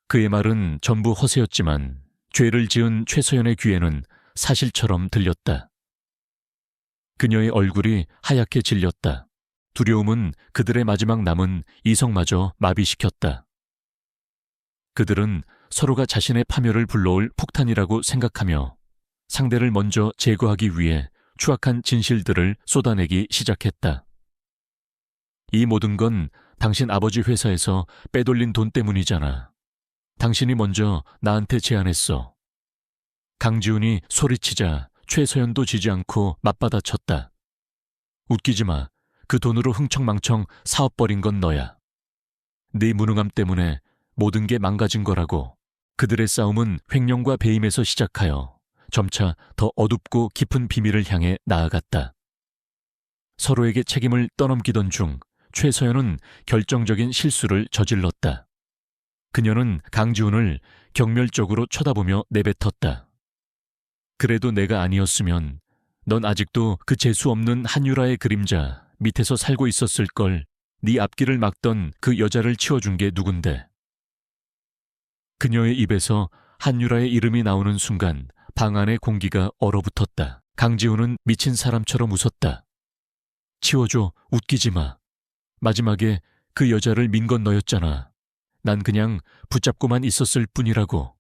그의 말은 전부 허세였지만 죄를 지은 최소연의 귀에는 사실처럼 들렸다. 그녀의 얼굴이 하얗게 질렸다. 두려움은 그들의 마지막 남은 이성마저 마비시켰다. 그들은 서로가 자신의 파멸을 불러올 폭탄이라고 생각하며 상대를 먼저 제거하기 위해 추악한 진실들을 쏟아내기 시작했다. 이 모든 건 당신 아버지 회사에서 빼돌린 돈 때문이잖아. 당신이 먼저 나한테 제안했어. 강지훈이 소리치자 최서연도 지지 않고 맞받아쳤다. 웃기지 마. 그 돈으로 흥청망청 사업 벌인 건 너야. 네 무능함 때문에 모든 게 망가진 거라고. 그들의 싸움은 횡령과 배임에서 시작하여 점차 더 어둡고 깊은 비밀을 향해 나아갔다. 서로에게 책임을 떠넘기던 중 최서연은 결정적인 실수를 저질렀다. 그녀는 강지훈을 경멸적으로 쳐다보며 내뱉었다. 그래도 내가 아니었으면 넌 아직도 그 재수 없는 한유라의 그림자 밑에서 살고 있었을 걸. 네 앞길을 막던 그 여자를 치워준 게 누군데. 그녀의 입에서 한유라의 이름이 나오는 순간 방 안의 공기가 얼어붙었다. 강지훈은 미친 사람처럼 웃었다. 치워줘, 웃기지 마. 마지막에 그 여자를 민 건 너였잖아. 난 그냥 붙잡고만 있었을 뿐이라고.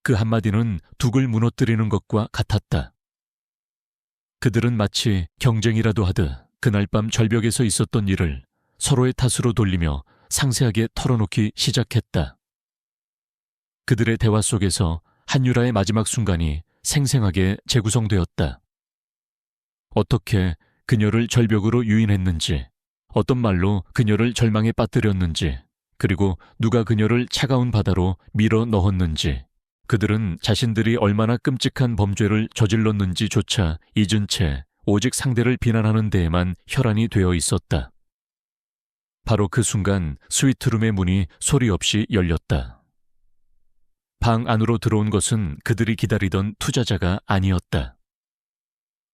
그 한마디는 둑을 무너뜨리는 것과 같았다. 그들은 마치 경쟁이라도 하듯 그날 밤 절벽에서 있었던 일을 서로의 탓으로 돌리며 상세하게 털어놓기 시작했다. 그들의 대화 속에서 한유라의 마지막 순간이 생생하게 재구성되었다. 어떻게 그녀를 절벽으로 유인했는지, 어떤 말로 그녀를 절망에 빠뜨렸는지, 그리고 누가 그녀를 차가운 바다로 밀어 넣었는지, 그들은 자신들이 얼마나 끔찍한 범죄를 저질렀는지조차 잊은 채 오직 상대를 비난하는 데에만 혈안이 되어 있었다. 바로 그 순간 스위트룸의 문이 소리 없이 열렸다. 방 안으로 들어온 것은 그들이 기다리던 투자자가 아니었다.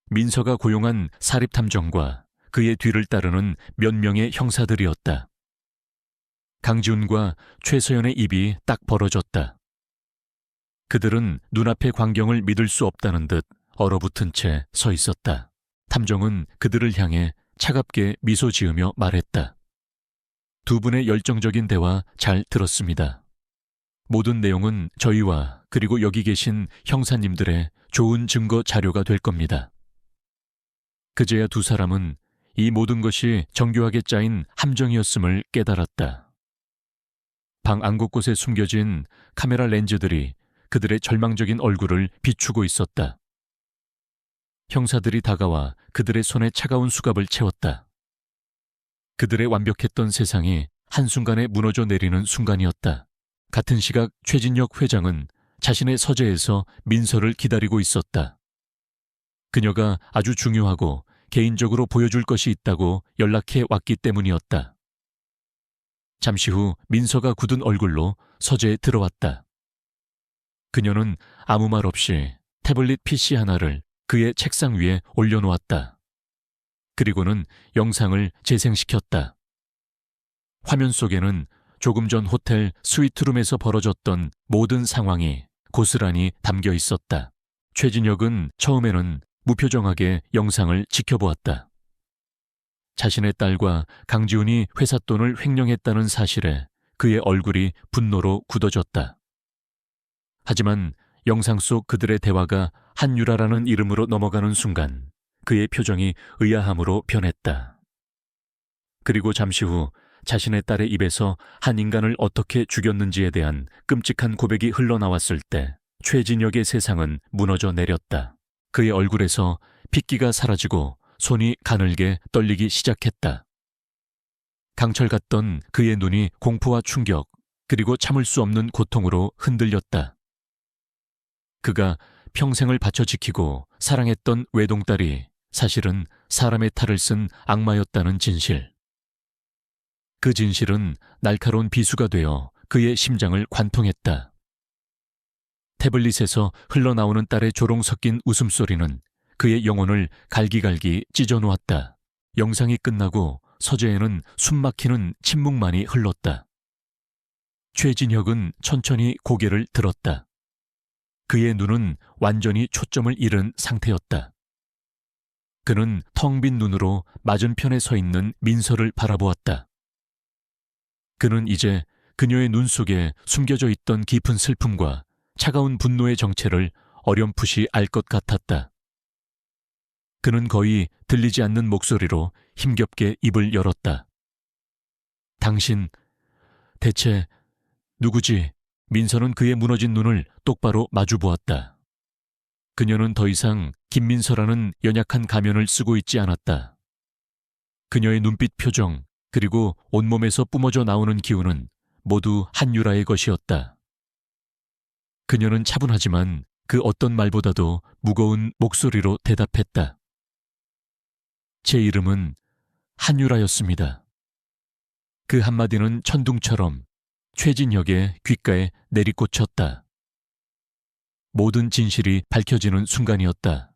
민서가 고용한 사립탐정과 그의 뒤를 따르는 몇 명의 형사들이었다. 강지훈과 최서연의 입이 딱 벌어졌다. 그들은 눈앞의 광경을 믿을 수 없다는 듯 얼어붙은 채 서 있었다. 탐정은 그들을 향해 차갑게 미소 지으며 말했다. 두 분의 열정적인 대화 잘 들었습니다. 모든 내용은 저희와 그리고 여기 계신 형사님들의 좋은 증거 자료가 될 겁니다. 그제야 두 사람은 이 모든 것이 정교하게 짜인 함정이었음을 깨달았다. 방 안곳곳에 숨겨진 카메라 렌즈들이 그들의 절망적인 얼굴을 비추고 있었다. 형사들이 다가와 그들의 손에 차가운 수갑을 채웠다. 그들의 완벽했던 세상이 한순간에 무너져 내리는 순간이었다. 같은 시각 최진혁 회장은 자신의 서재에서 민서를 기다리고 있었다. 그녀가 아주 중요하고 개인적으로 보여줄 것이 있다고 연락해 왔기 때문이었다. 잠시 후 민서가 굳은 얼굴로 서재에 들어왔다. 그녀는 아무 말 없이 태블릿 PC 하나를 그의 책상 위에 올려놓았다. 그리고는 영상을 재생시켰다. 화면 속에는 조금 전 호텔 스위트룸에서 벌어졌던 모든 상황이 고스란히 담겨 있었다. 최진혁은 처음에는 무표정하게 영상을 지켜보았다. 자신의 딸과 강지훈이 회사 돈을 횡령했다는 사실에 그의 얼굴이 분노로 굳어졌다. 하지만 영상 속 그들의 대화가 한유라라는 이름으로 넘어가는 순간 그의 표정이 의아함으로 변했다. 그리고 잠시 후 자신의 딸의 입에서 한 인간을 어떻게 죽였는지에 대한 끔찍한 고백이 흘러나왔을 때 최진혁의 세상은 무너져 내렸다. 그의 얼굴에서 핏기가 사라지고 손이 가늘게 떨리기 시작했다. 강철 같던 그의 눈이 공포와 충격, 그리고 참을 수 없는 고통으로 흔들렸다. 그가 평생을 바쳐 지키고 사랑했던 외동딸이 사실은 사람의 탈을 쓴 악마였다는 진실. 그 진실은 날카로운 비수가 되어 그의 심장을 관통했다. 태블릿에서 흘러나오는 딸의 조롱 섞인 웃음소리는 그의 영혼을 갈기갈기 찢어놓았다. 영상이 끝나고 서재에는 숨막히는 침묵만이 흘렀다. 최진혁은 천천히 고개를 들었다. 그의 눈은 완전히 초점을 잃은 상태였다. 그는 텅 빈 눈으로 맞은편에 서 있는 민서를 바라보았다. 그는 이제 그녀의 눈 속에 숨겨져 있던 깊은 슬픔과 차가운 분노의 정체를 어렴풋이 알 것 같았다. 그는 거의 들리지 않는 목소리로 힘겹게 입을 열었다. 당신, 대체 누구지? 민서는 그의 무너진 눈을 똑바로 마주보았다. 그녀는 더 이상 김민서라는 연약한 가면을 쓰고 있지 않았다. 그녀의 눈빛 표정, 그리고 온몸에서 뿜어져 나오는 기운은 모두 한유라의 것이었다. 그녀는 차분하지만 그 어떤 말보다도 무거운 목소리로 대답했다. 제 이름은 한유라였습니다. 그 한마디는 천둥처럼 최진혁의 귓가에 내리꽂혔다. 모든 진실이 밝혀지는 순간이었다.